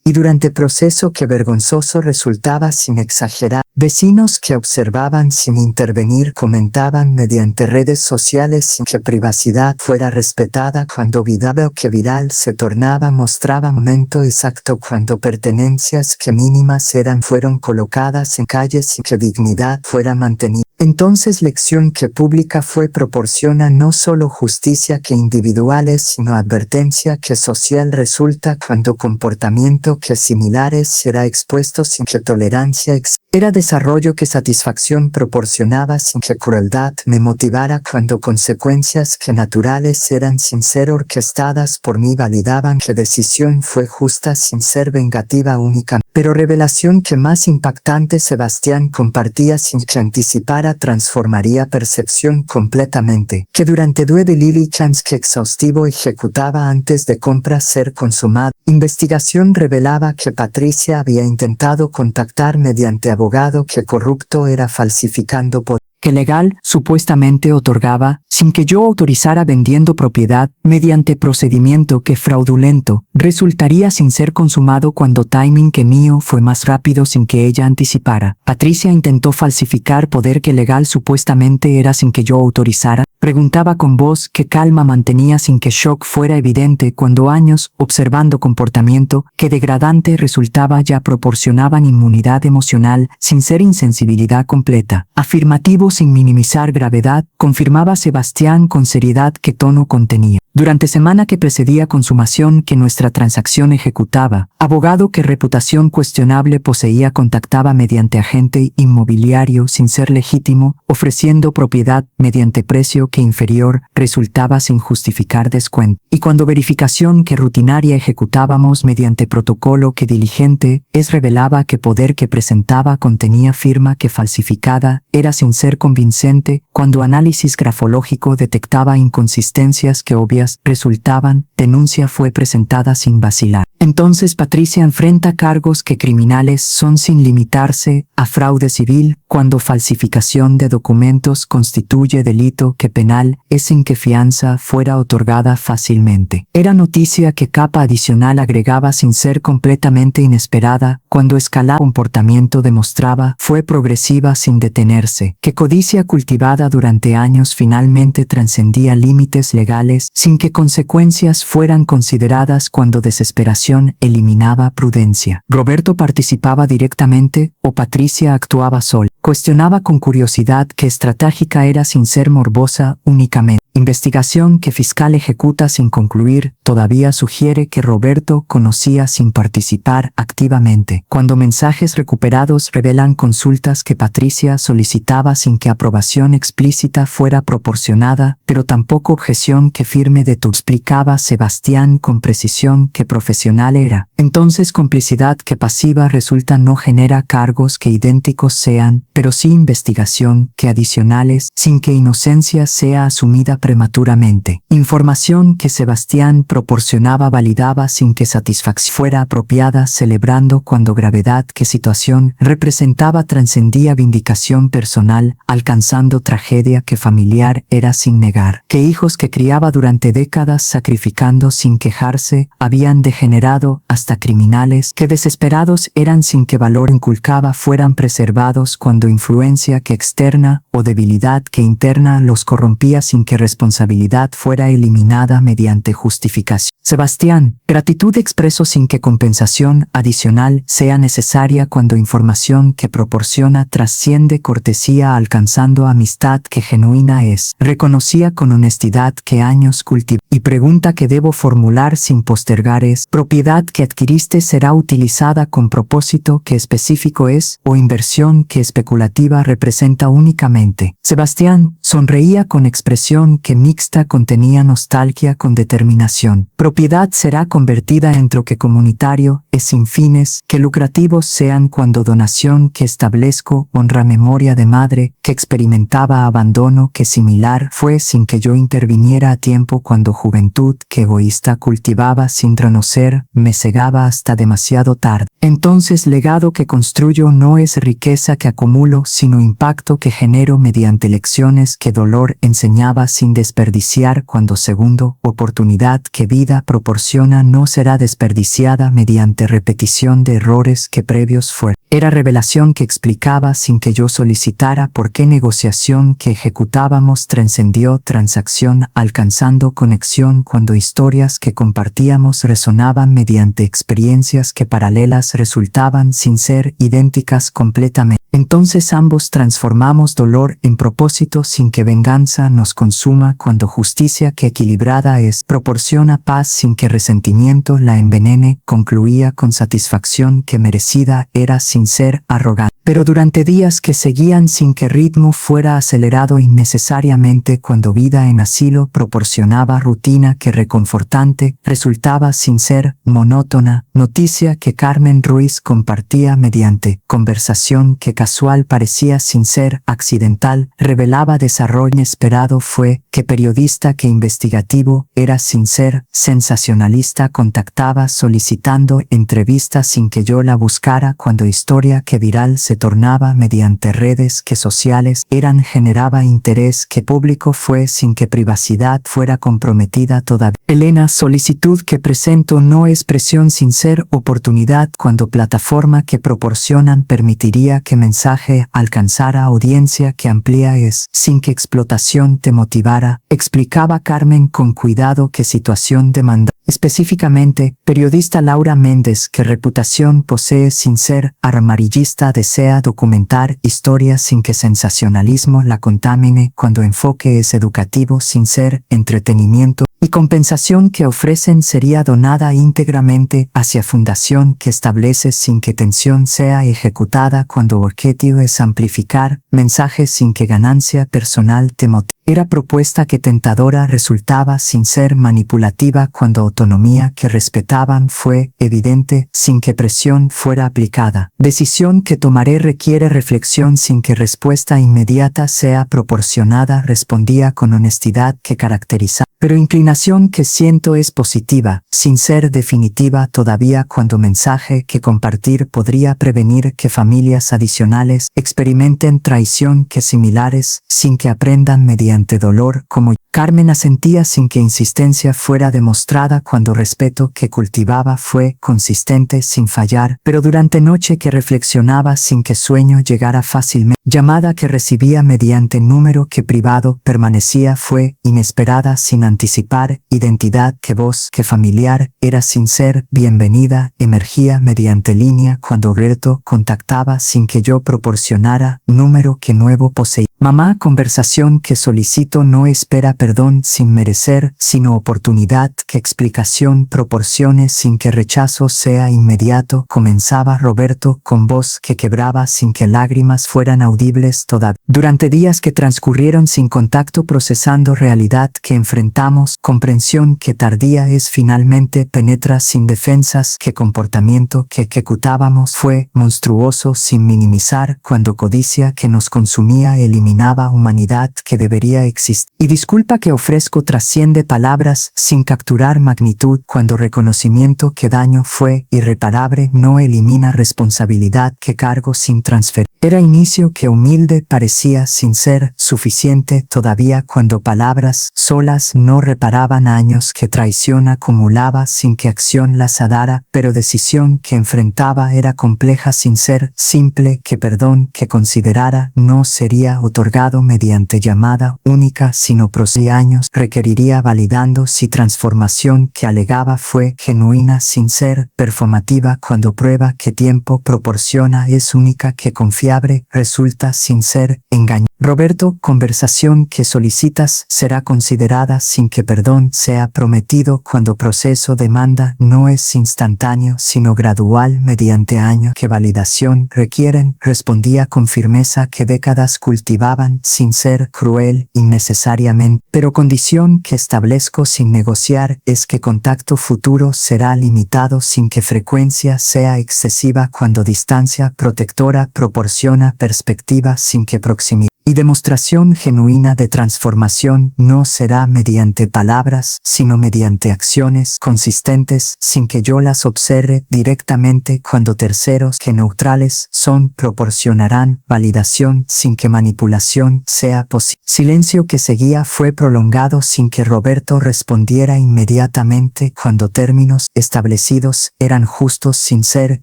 y durante proceso que vergonzoso resultaba sin exagerar. Vecinos que observaban sin intervenir comentaban mediante redes sociales sin que privacidad fuera respetada cuando video que viral se tornaba mostraba momento exacto cuando pertenencias que mínimas fueron colocadas en calles sin que dignidad fuera mantenida. Entonces lección que pública fue proporciona no solo justicia que individuales sino advertencia que social resulta cuando comportamiento que similares será expuesto sin que tolerancia era desarrollo que satisfacción proporcionaba sin que crueldad me motivara cuando consecuencias que naturales eran sin ser orquestadas por mí validaban que decisión fue justa sin ser vengativa única. Pero revelación que más impactante Sebastián compartía sin que anticipara transformaría percepción completamente, que durante due diligence que exhaustivo ejecutaba antes de compra ser consumada, investigación revelaba que Patricia había intentado contactar mediante abogado que corrupto era falsificando por que legal supuestamente otorgaba, sin que yo autorizara vendiendo propiedad, mediante procedimiento que fraudulento, resultaría sin ser consumado cuando timing que mío fue más rápido sin que ella anticipara. Patricia intentó falsificar poder que legal supuestamente era sin que yo autorizara. Preguntaba con voz que calma mantenía sin que shock fuera evidente cuando años, observando comportamiento que degradante resultaba ya proporcionaban inmunidad emocional sin ser insensibilidad completa. Afirmativo sin minimizar gravedad, confirmaba Sebastián con seriedad que tono contenía. Durante semana que precedía consumación que nuestra transacción ejecutaba, abogado que reputación cuestionable poseía contactaba mediante agente inmobiliario sin ser legítimo, ofreciendo propiedad mediante precio que inferior resultaba sin justificar descuento. Y cuando verificación que rutinaria ejecutábamos mediante protocolo que diligente revelaba que poder que presentaba contenía firma que falsificada era sin ser convincente, cuando análisis grafológico detectaba inconsistencias que obvias resultaban, denuncia fue presentada sin vacilar. Entonces Patricia enfrenta cargos que criminales son sin limitarse a fraude civil, cuando falsificación de documentos constituye delito que penal es sin que fianza fuera otorgada fácilmente. Era noticia que capa adicional agregaba sin ser completamente inesperada, cuando escalada comportamiento demostraba fue progresiva sin detenerse, que codicia cultivada durante años finalmente trascendía límites legales sin que consecuencias fueran consideradas cuando desesperación eliminaba prudencia. Roberto participaba directamente o Patricia actuaba sola. Cuestionaba con curiosidad que estratégica era sin ser morbosa únicamente. Investigación que fiscal ejecuta sin concluir todavía sugiere que Roberto conocía sin participar activamente. Cuando mensajes recuperados revelan consultas que Patricia solicitaba sin que aprobación explícita fuera proporcionada, pero tampoco objeción que firme de tu, explicaba Sebastián con precisión que profesional era. Entonces complicidad que pasiva resulta no genera cargos que idénticos sean, pero sí investigación que adicionales sin que inocencia sea asumida prematuramente. Información que Sebastián proporcionaba validaba sin que satisfacción fuera apropiada, celebrando cuando gravedad que situación representaba trascendía vindicación personal, alcanzando tragedia que familiar era sin negar. Que hijos que criaba durante décadas sacrificando sin quejarse, habían degenerado hasta criminales, que desesperados eran sin que valor inculcaba fueran preservados cuando influencia que externa o debilidad que interna los corrompía sin que responsabilidad fuera eliminada mediante justificación. Sebastián, gratitud expreso sin que compensación adicional sea necesaria cuando información que proporciona trasciende cortesía alcanzando amistad que genuina es. Reconocía con honestidad que años cultivó y pregunta que debo formular sin postergar es: ¿propiedad que adquiriste será utilizada con propósito que específico es o inversión que especulativa representa únicamente? Sebastián sonreía con expresión que mixta contenía nostalgia con determinación. Propiedad será convertida en lo que comunitario es sin fines que lucrativos sean cuando donación que establezco honra memoria de madre que experimentaba abandono que similar fue sin que yo interviniera a tiempo cuando juventud que egoísta cultivaba sin reconocer me cegaba hasta demasiado tarde. Entonces legado que construyo no es riqueza que acumulo sino impacto que genero mediante lecciones que dolor enseñaba sin desperdiciar cuando segundo oportunidad que vida proporciona no será desperdiciada mediante repetición de errores que previos fueron. Era revelación que explicaba sin que yo solicitara por qué negociación que ejecutábamos trascendió transacción alcanzando conexión cuando historias que compartíamos resonaban mediante experiencias que paralelas resultaban sin ser idénticas completamente. Entonces ambos transformamos dolor en propósito sin que venganza nos consuma cuando justicia que equilibrada es proporciona paz sin que resentimiento la envenene concluía con satisfacción que merecida era sin ser arrogante. Pero durante días que seguían sin que ritmo fuera acelerado innecesariamente cuando vida en asilo proporcionaba rutina que reconfortante resultaba sin ser monótona, noticia que Carmen Ruiz compartía mediante conversación que casual parecía sin ser accidental, revelaba desarrollo inesperado fue que periodista que investigativo era sin ser sensacionalista contactaba solicitando entrevistas sin que yo la buscara cuando historia que viral se tornaba mediante redes que sociales eran generaba interés que público fue sin que privacidad fuera comprometida todavía. Elena solicitud que presento no es presión sin ser oportunidad cuando plataforma que proporcionan permitiría que mensaje alcanzara audiencia que amplía es sin que explotación te motivara, explicaba Carmen con cuidado que situación demanda. Específicamente, periodista Laura Méndez que reputación posee sin ser amarillista desea documentar historias sin que sensacionalismo la contamine cuando enfoque es educativo sin ser entretenimiento y compensación que ofrecen sería donada íntegramente hacia fundación que establece sin que tensión sea ejecutada cuando objetivo es amplificar mensajes sin que ganancia personal te motive. Era propuesta que tentadora resultaba sin ser manipulativa cuando autonomía que respetaban fue evidente sin que presión fuera aplicada. Decisión que tomaré requiere reflexión sin que respuesta inmediata sea proporcionada respondía con honestidad que caracteriza. Pero inclinación que siento es positiva, sin ser definitiva todavía cuando mensaje que compartir podría prevenir que familias adicionales experimenten traición que similares sin que aprendan mediante dolor como Carmen asentía sin que insistencia fuera demostrada cuando respeto que cultivaba fue consistente sin fallar, pero durante noche que reflexionaba sin que sueño llegara fácilmente. Llamada que recibía mediante número que privado permanecía fue inesperada sin anticipar, identidad que voz que familiar era sin ser bienvenida, emergía mediante línea cuando Roberto contactaba sin que yo proporcionara número que nuevo poseía. Mamá conversación que solicito no espera perdón sin merecer, sino oportunidad que explicación proporcione sin que rechazo sea inmediato, comenzaba Roberto con voz que quebraba sin que lágrimas fueran audibles todavía. Durante días que transcurrieron sin contacto procesando realidad que enfrentamos, comprensión que tardía es finalmente penetra sin defensas, que comportamiento que ejecutábamos fue monstruoso sin minimizar, cuando codicia que nos consumía eliminaba humanidad que debería existir. Y disculpa que ofrezco trasciende palabras sin capturar magnitud, cuando reconocimiento que daño fue irreparable no elimina responsabilidad que cargo sin transferir. Era inicio que humilde parecía sin ser suficiente todavía, cuando palabras solas no reparaban años que traición acumulaba sin que acción las adara, pero decisión que enfrentaba era compleja sin ser simple, que perdón que considerara no sería otorgado mediante llamada única sino años requeriría validando si transformación que alegaba fue genuina sin ser performativa, cuando prueba que tiempo proporciona es única que confiable resulta sin ser engaño. Roberto, conversación que solicitas será considerada sin que perdón sea prometido, cuando proceso demanda no es instantáneo sino gradual mediante años que validación requieren, respondía con firmeza que décadas cultivaban sin ser cruel innecesariamente, pero condición que establezco sin negociar es que contacto futuro será limitado sin que frecuencia sea excesiva, cuando distancia protectora proporciona perspectiva sin que proximidad. Y demostración genuina de transformación no será mediante palabras, sino mediante acciones consistentes sin que yo las observe directamente, cuando terceros que neutrales son proporcionarán validación sin que manipulación sea posible. Silencio que seguía fue prolongado sin que Roberto respondiera inmediatamente, cuando términos establecidos eran justos sin ser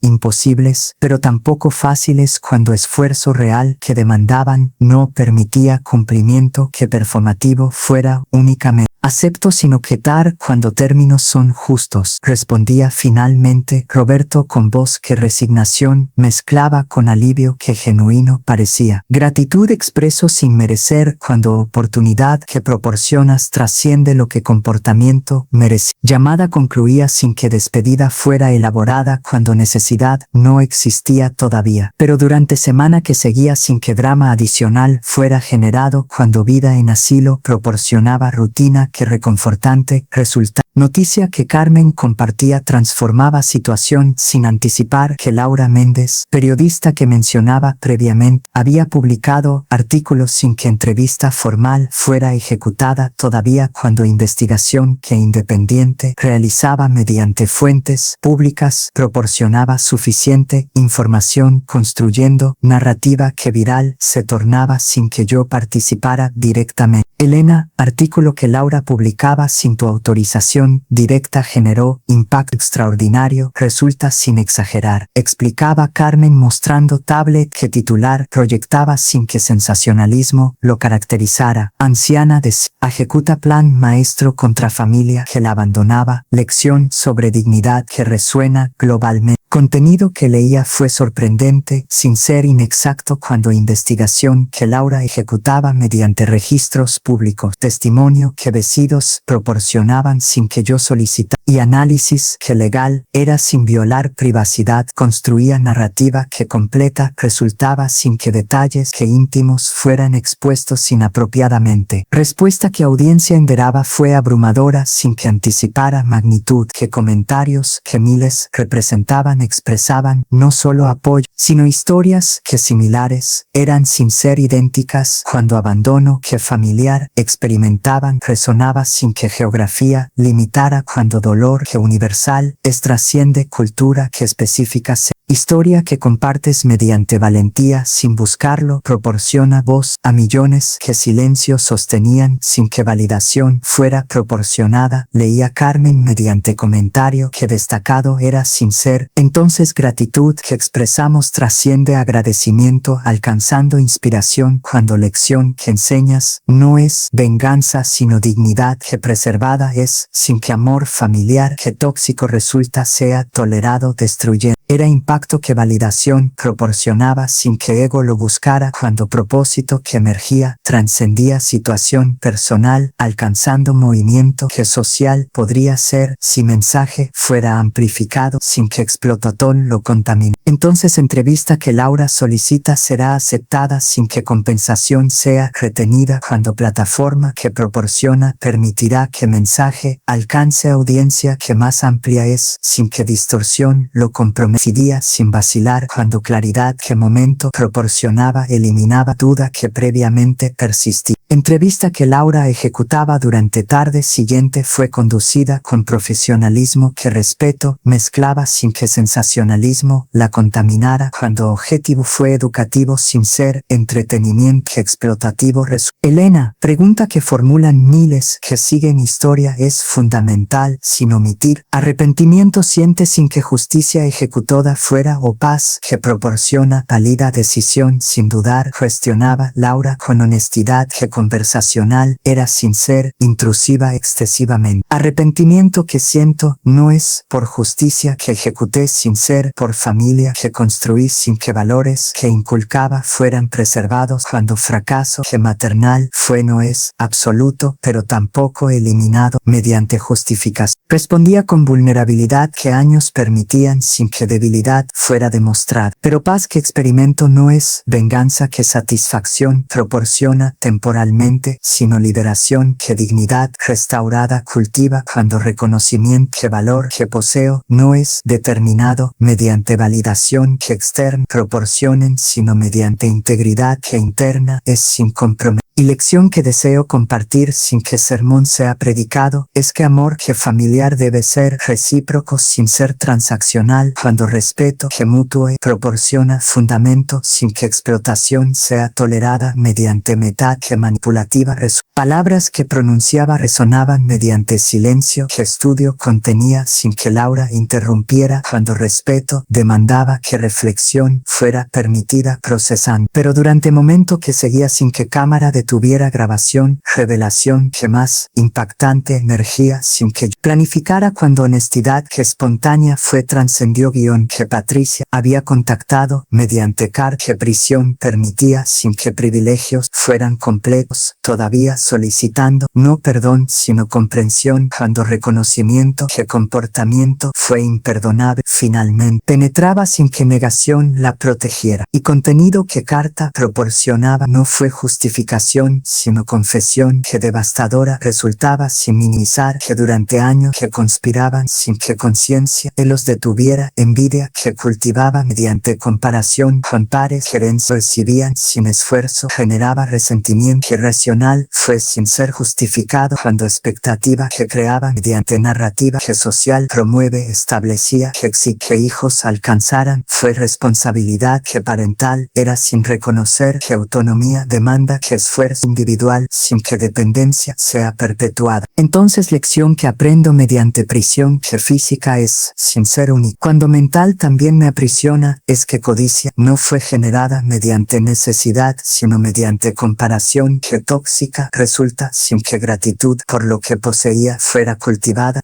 imposibles, pero tampoco fáciles, cuando esfuerzo real que demandaban no permitía cumplimiento que performativo fuera únicamente. Acepto sin objetar cuando términos son justos, respondía finalmente Roberto con voz que resignación mezclaba con alivio que genuino parecía. Gratitud expreso sin merecer cuando oportunidad que proporcionas trasciende lo que comportamiento merece. Llamada concluía sin que despedida fuera elaborada, cuando necesidad no existía todavía. Pero durante semana que seguía sin que drama adicional fuera generado, cuando vida en asilo proporcionaba rutina que reconfortante resulta. Noticia que Carmen compartía transformaba situación sin anticipar que Laura Méndez, periodista que mencionaba previamente, había publicado artículos sin que entrevista formal fuera ejecutada todavía, cuando investigación que independiente realizaba mediante fuentes públicas proporcionaba suficiente información, construyendo narrativa que viral se tornaba sin que yo participara directamente. Elena, artículo que Laura publicaba sin tu autorización directa generó impacto extraordinario, resulta sin exagerar, explicaba Carmen mostrando tablet que titular proyectaba sin que sensacionalismo lo caracterizara. Anciana ejecuta plan maestro contra familia que la abandonaba, lección sobre dignidad que resuena globalmente. Contenido que leía fue sorprendente, sin ser inexacto, cuando investigación que Laura ejecutaba mediante registros públicos, testimonio que vecinos proporcionaban sin que yo solicitara, y análisis que legal era sin violar privacidad, construía narrativa que completa resultaba sin que detalles que íntimos fueran expuestos inapropiadamente. Respuesta que audiencia enderaba fue abrumadora sin que anticipara magnitud, que comentarios que miles representaban expresaban no solo apoyo, sino historias que similares eran sin ser idénticas, cuando abandono que familiar experimentaban resonaba sin que geografía limitara, cuando dolor que universal trasciende cultura que específica sea. Historia que compartes mediante valentía sin buscarlo proporciona voz a millones que silencio sostenían sin que validación fuera proporcionada, leía Carmen mediante comentario que destacado era sin ser. Entonces gratitud que expresamos trasciende agradecimiento, alcanzando inspiración, cuando lección que enseñas no es venganza sino dignidad que preservada es, sin que amor familiar que tóxico resulta sea tolerado destruyendo. Era impacto que validación proporcionaba sin que ego lo buscara, cuando propósito que emergía trascendía situación personal, alcanzando movimiento que social podría ser si mensaje fuera amplificado sin que explototón lo contamine. Entonces entrevista que Laura solicita será aceptada sin que compensación sea retenida, cuando plataforma que proporciona permitirá que mensaje alcance audiencia que más amplia es sin que distorsión lo comprometiría, sin vacilar, cuando claridad que momento proporcionaba eliminaba duda que previamente persistía. Entrevista que Laura ejecutaba durante tarde siguiente fue conducida con profesionalismo que respeto mezclaba sin que sensacionalismo la contaminara, cuando objetivo fue educativo sin ser entretenimiento explotativo. Elena, pregunta que formulan miles que siguen historia es fundamental sin omitir arrepentimiento siente sin que justicia ejecutada fuera o paz que proporciona válida decisión sin dudar cuestionaba Laura con honestidad que conversacional era sin ser intrusiva excesivamente. Arrepentimiento que siento no es por justicia que ejecuté sin ser por familia que construí sin que valores que inculcaba fueran preservados, cuando fracaso que maternal fue no es absoluto pero tampoco eliminado mediante justificación. Respondía con vulnerabilidad que años permitían sin que debilidad fuera demostrada. Pero paz que experimento no es venganza que satisfacción proporciona temporalmente, sino liberación que dignidad restaurada cultiva, cuando reconocimiento que valor que poseo no es determinado mediante validación que externa proporcionen, sino mediante integridad que interna es sin compromiso. Y lección que deseo compartir sin que sermón sea predicado, es que amor que familiar debe ser recíproco sin ser transaccional, cuando respeto que mutuo proporciona fundamento sin que explotación sea tolerada mediante metad que manipulativa. Palabras que pronunciaba resonaban mediante silencio que estudio contenía sin que Laura interrumpiera, cuando respeto demandaba que reflexión fuera permitida procesando. Pero durante momento que seguía sin que cámara tuviera grabación, revelación que más impactante energía sin que planificara, cuando honestidad que espontánea fue trascendió guión que Patricia había contactado mediante carta que prisión permitía sin que privilegios fueran completos, todavía solicitando no perdón sino comprensión, cuando reconocimiento que comportamiento fue imperdonable finalmente penetraba sin que negación la protegiera, y contenido que carta proporcionaba no fue justificación sino confesión que devastadora resultaba sin minimizar que durante años que conspiraban sin que conciencia los detuviera, envidia que cultivaba mediante comparación con pares gerencia recibían sin esfuerzo generaba resentimiento irracional fue sin ser justificado, cuando expectativa que creaba mediante narrativa que social promueve establecía que exige que hijos alcanzaran fue responsabilidad que parental era sin reconocer que autonomía demanda que esfuerzo individual sin que dependencia sea perpetuada. Entonces lección que aprendo mediante prisión que física es sin ser única. Cuando mental también me aprisiona es que codicia no fue generada mediante necesidad sino mediante comparación que tóxica resulta sin que gratitud por lo que poseía fuera cultivada.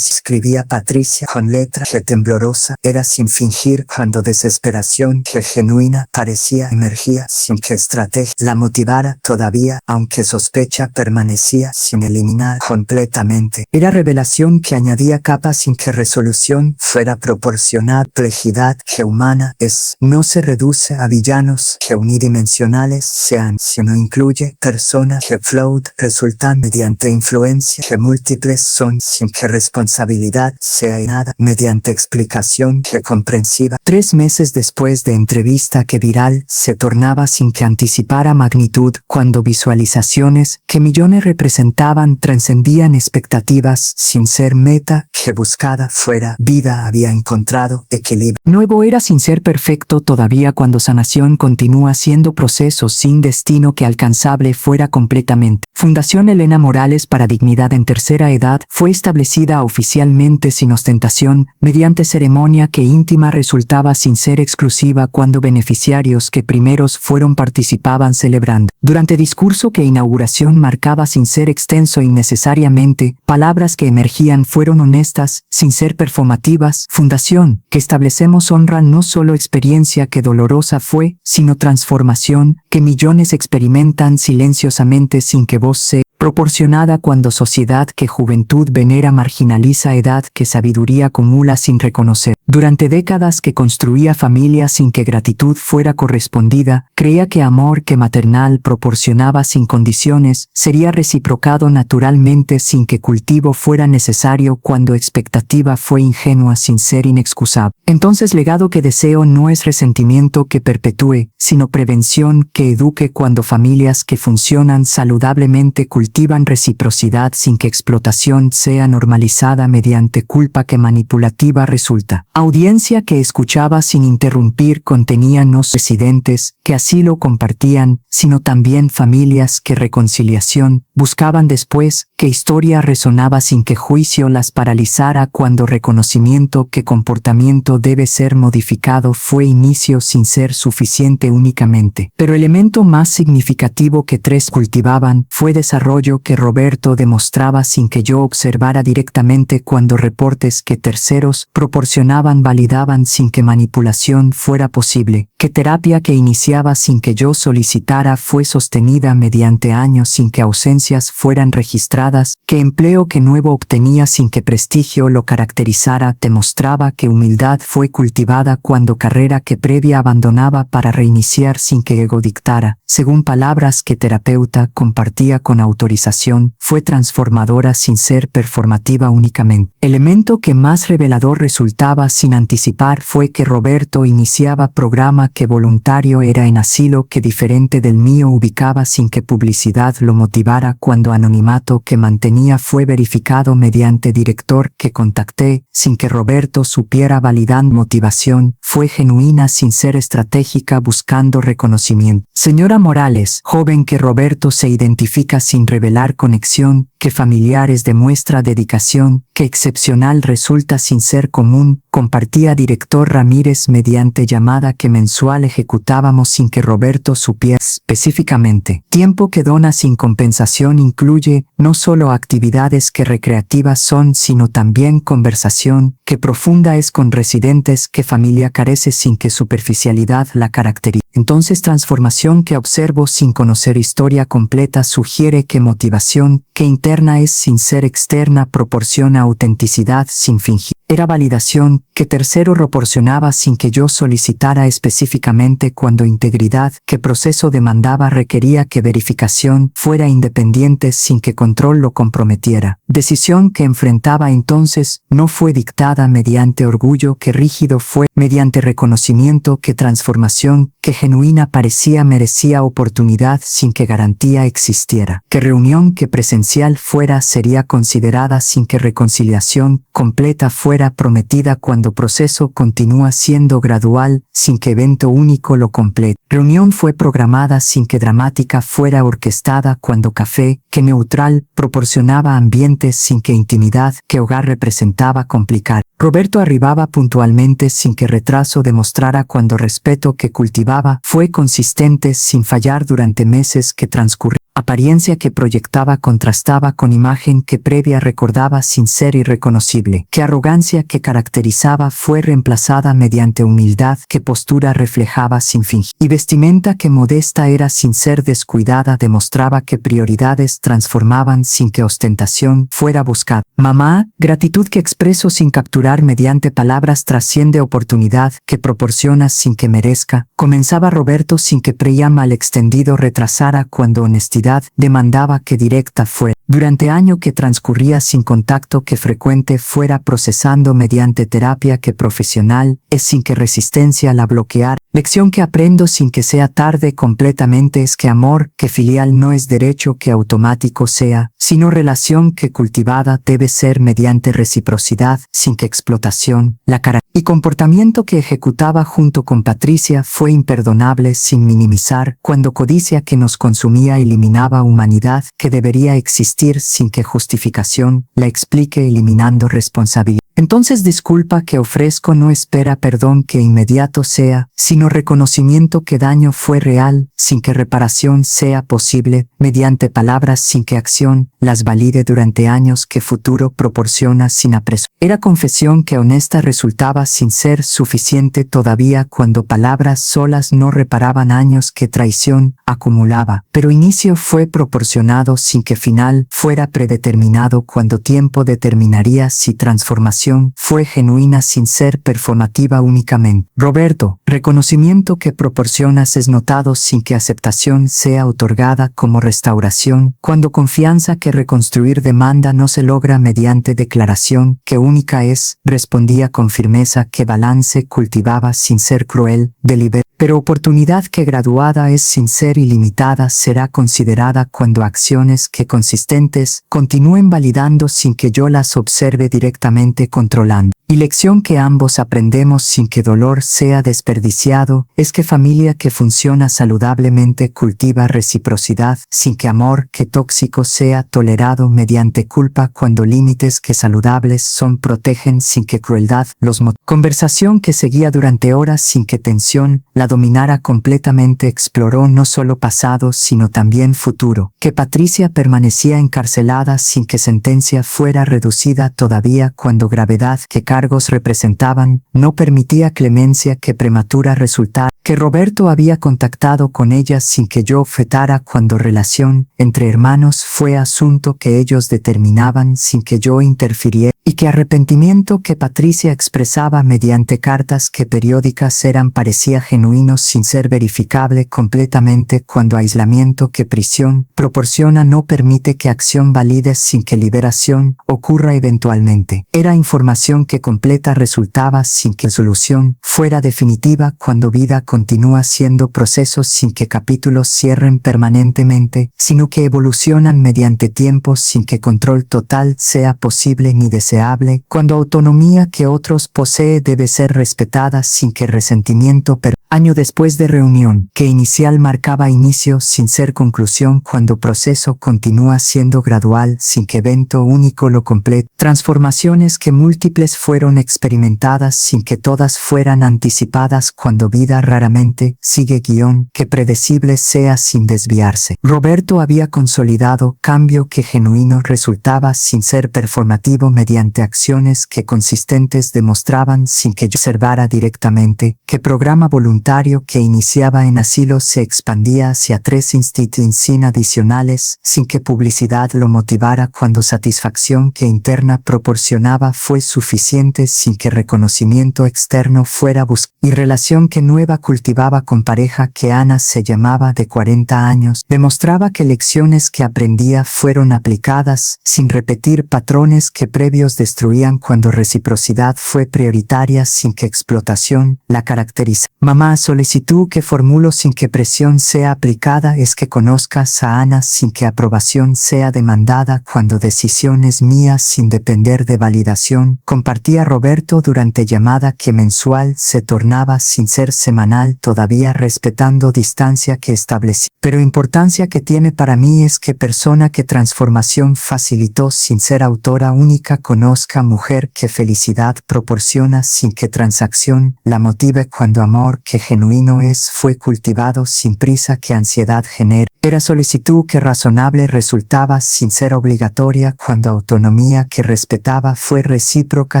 Escribía Patricia con letra que temblorosa era sin fingir, cuando desesperación que genuina parecía emergía sin que estrategia la motivara todavía, aunque sospecha permanecía sin eliminar completamente. Era revelación que añadía capas sin que resolución fuera proporcional. Complejidad que humana es, no se reduce a villanos que unidimensionales sean, sino incluye personas que float resultan mediante influencia que múltiples son, sin que responsabilidad sea nada mediante explicación que comprensiva. 3 meses después de entrevista que viral se tornaba sin que anticipara magnitud, cuando visualizaciones que millones representaban trascendían expectativas sin ser meta que buscada fuera vida había encontrado equilibrio. Nuevo era sin ser perfecto todavía, cuando sanación continúa siendo proceso sin destino que alcanzable fuera completamente. Fundación Elena Morales para Dignidad en Tercera Edad fue establecida oficialmente sin ostentación mediante ceremonia ceremonia que íntima resultaba sin ser exclusiva cuando beneficiarios que primeros fueron participaban celebrando. Durante discurso que inauguración marcaba sin ser extenso innecesariamente, palabras que emergían fueron honestas, sin ser performativas. Fundación, que establecemos honra no solo experiencia que dolorosa fue, sino transformación, que millones experimentan silenciosamente sin que voz se proporcionada cuando sociedad que juventud venera marginaliza edad que sabiduría acumula sin reconocer. Durante décadas que construía familia sin que gratitud fuera correspondida, creía que amor que maternal proporcionaba sin condiciones sería reciprocado naturalmente sin que cultivo fuera necesario cuando expectativa fue ingenua sin ser inexcusable. Entonces legado que deseo no es resentimiento que perpetúe, sino prevención que eduque cuando familias que funcionan saludablemente cultivan reciprocidad sin que explotación sea normalizada mediante culpa que manipulativa resulta. Audiencia que escuchaba sin interrumpir contenía no residentes que así lo compartían, sino también familias que reconciliación buscaban después, que historia resonaba sin que juicio las paralizara cuando reconocimiento que comportamiento debe ser modificado fue inicio sin ser suficiente únicamente. Pero elemento más significativo que tres cultivaban fue desarrollo que Roberto demostraba sin que yo observara directamente cuando reportes que terceros proporcionaban validaban sin que manipulación fuera posible, que terapia que iniciaba sin que yo solicitara fue sostenida mediante años sin que ausencias fueran registradas, que empleo que nuevo obtenía sin que prestigio lo caracterizara demostraba que humildad fue cultivada cuando carrera que previa abandonaba para reiniciar sin que ego dictara, según palabras que terapeuta compartía con autorización, fue transformadora sin ser performativa únicamente. Elemento que más revelador resultaba sin anticipar fue que Roberto iniciaba programa que voluntario era en asilo que diferente del mío ubicaba sin que publicidad lo motivara cuando anonimato que mantenía fue verificado mediante director que contacté sin que Roberto supiera validando motivación, fue genuina sin ser estratégica buscando reconocimiento. Señora Morales, joven que Roberto se identifica sin revelar conexión, que familiares demuestra dedicación, que excepcional resulta sin ser común, compartía director Ramírez mediante llamada que mensual ejecutábamos sin que Roberto supiera específicamente. Tiempo que dona sin compensación incluye no solo actividades que recreativas son sino también conversación, que profunda es con residentes que familia carece sin que superficialidad la caracterice. Entonces transformación que observo sin conocer historia completa sugiere que motivación que interna es sin ser externa proporciona autenticidad sin fingir. Era validación que tercero proporcionaba sin que yo solicitara específicamente cuando integridad que proceso demandaba requería que verificación fuera independiente sin que control lo comprometiera. Decisión que enfrentaba entonces no fue dictada mediante orgullo que rígido fue mediante reconocimiento que transformación que genuina parecía merecía oportunidad sin que garantía existiera. Que reunión que presencial fuera sería considerada sin que reconciliación completa fuera prometida cuando proceso continúa siendo gradual, sin que evento único lo complete. Reunión fue programada sin que dramática fuera orquestada cuando café, que neutral, proporcionaba ambientes sin que intimidad, que hogar representaba complicar. Roberto arribaba puntualmente sin que retraso demostrara cuando respeto que cultivaba fue consistente sin fallar durante meses que transcurrieron. Apariencia que proyectaba contrastaba con imagen que previa recordaba sin ser irreconocible. Que arrogancia que caracterizaba fue reemplazada mediante humildad que postura reflejaba sin fingir. Y vestimenta que modesta era sin ser descuidada demostraba que prioridades transformaban sin que ostentación fuera buscada. Mamá, gratitud que expreso sin capturar mediante palabras trasciende oportunidad que proporciona sin que merezca. Comenzaba Roberto sin que preía mal extendido retrasara cuando honestidad demandaba que directa fuera. Durante año que transcurría sin contacto que frecuente fuera procesando mediante terapia que profesional es sin que resistencia la bloquear. Lección que aprendo sin que sea tarde completamente es que amor que filial no es derecho que automático sea, sino relación que cultivada debe ser mediante reciprocidad sin que explotación la cara. Y comportamiento que ejecutaba junto con Patricia fue imperdonable sin minimizar cuando codicia que nos consumía eliminaba humanidad que debería existir. existir sin que justificación la explique eliminando responsabilidad. Entonces disculpa que ofrezco no espera perdón que inmediato sea, sino reconocimiento que daño fue real, sin que reparación sea posible, mediante palabras sin que acción las valide durante años que futuro proporciona sin apreso. Era confesión que honesta resultaba sin ser suficiente todavía cuando palabras solas no reparaban años que traición acumulaba, pero inicio fue proporcionado sin que final fuera predeterminado cuando tiempo determinaría si transformación fue genuina sin ser performativa únicamente. Roberto, reconocimiento que proporcionas es notado sin que aceptación sea otorgada como restauración, cuando confianza que reconstruir demanda no se logra mediante declaración que única es, respondía con firmeza que balance cultivaba sin ser cruel, deliberado. Pero oportunidad que graduada es sin ser ilimitada será considerada cuando acciones que consistentes continúen validando sin que yo las observe directamente controlando. Y lección que ambos aprendemos sin que dolor sea desperdiciado es que familia que funciona saludablemente cultiva reciprocidad sin que amor que tóxico sea tolerado mediante culpa cuando límites que saludables son protegen sin que crueldad los Conversación que seguía durante horas sin que tensión la dominara completamente exploró no solo pasado sino también futuro, que Patricia permanecía encarcelada sin que sentencia fuera reducida todavía cuando gravedad que cargos representaban no permitía clemencia que prematura resultara, que Roberto había contactado con ella sin que yo fetara cuando relación entre hermanos fue asunto que ellos determinaban sin que yo interfiriera, y que arrepentimiento que Patricia expresaba mediante cartas que periódicas eran parecía genuinos sin ser verificable completamente cuando aislamiento que prisión proporciona no permite que acción valide sin que liberación ocurra eventualmente. Era información que completa resultaba sin que solución fuera definitiva cuando vida continúa siendo procesos sin que capítulos cierren permanentemente, sino que evolucionan mediante tiempos sin que control total sea posible ni deseable, cuando autonomía que otros posee debe ser respetada sin que resentimiento año después de reunión, que inicial marcaba inicio sin ser conclusión cuando proceso continúa siendo gradual sin que evento único lo complete, transformaciones que múltiples fueron experimentadas sin que todas fueran anticipadas cuando vida raramente sigue guión que predecible sea sin desviarse. Roberto había consolidado cambio que genuino resultaba sin ser performativo mediante acciones que consistentes demostraban sin que yo observara directamente, que programa voluntario que iniciaba en asilo se expandía hacia 3 instituciones adicionales sin que publicidad lo motivara cuando satisfacción que interna proporcionaba fue suficiente sin que reconocimiento externo fuera buscado, y relación que nueva cultivaba con pareja que Ana se llamaba de 40 años, demostraba que lecciones que aprendía fueron aplicadas sin repetir patrones que previos destruían cuando reciprocidad fue prioritaria sin que explotación la caracteriza. Mamá, solicitud que formulo sin que presión sea aplicada es que conozcas a Ana sin que aprobación sea demandada cuando decisiones mías sin depender de validación. Compartía Roberto durante llamada que mensual se tornaba sin ser semanal todavía respetando distancia que establecí. Pero importancia que tiene para mí es que persona que transformación facilitó sin ser autora única conozca mujer que felicidad proporciona sin que transacción la motive cuando amor que genuino es fue cultivado sin prisa que ansiedad genera. Era solicitud que razonable resultaba sin ser obligatoria cuando autonomía que respetaba fue recíproca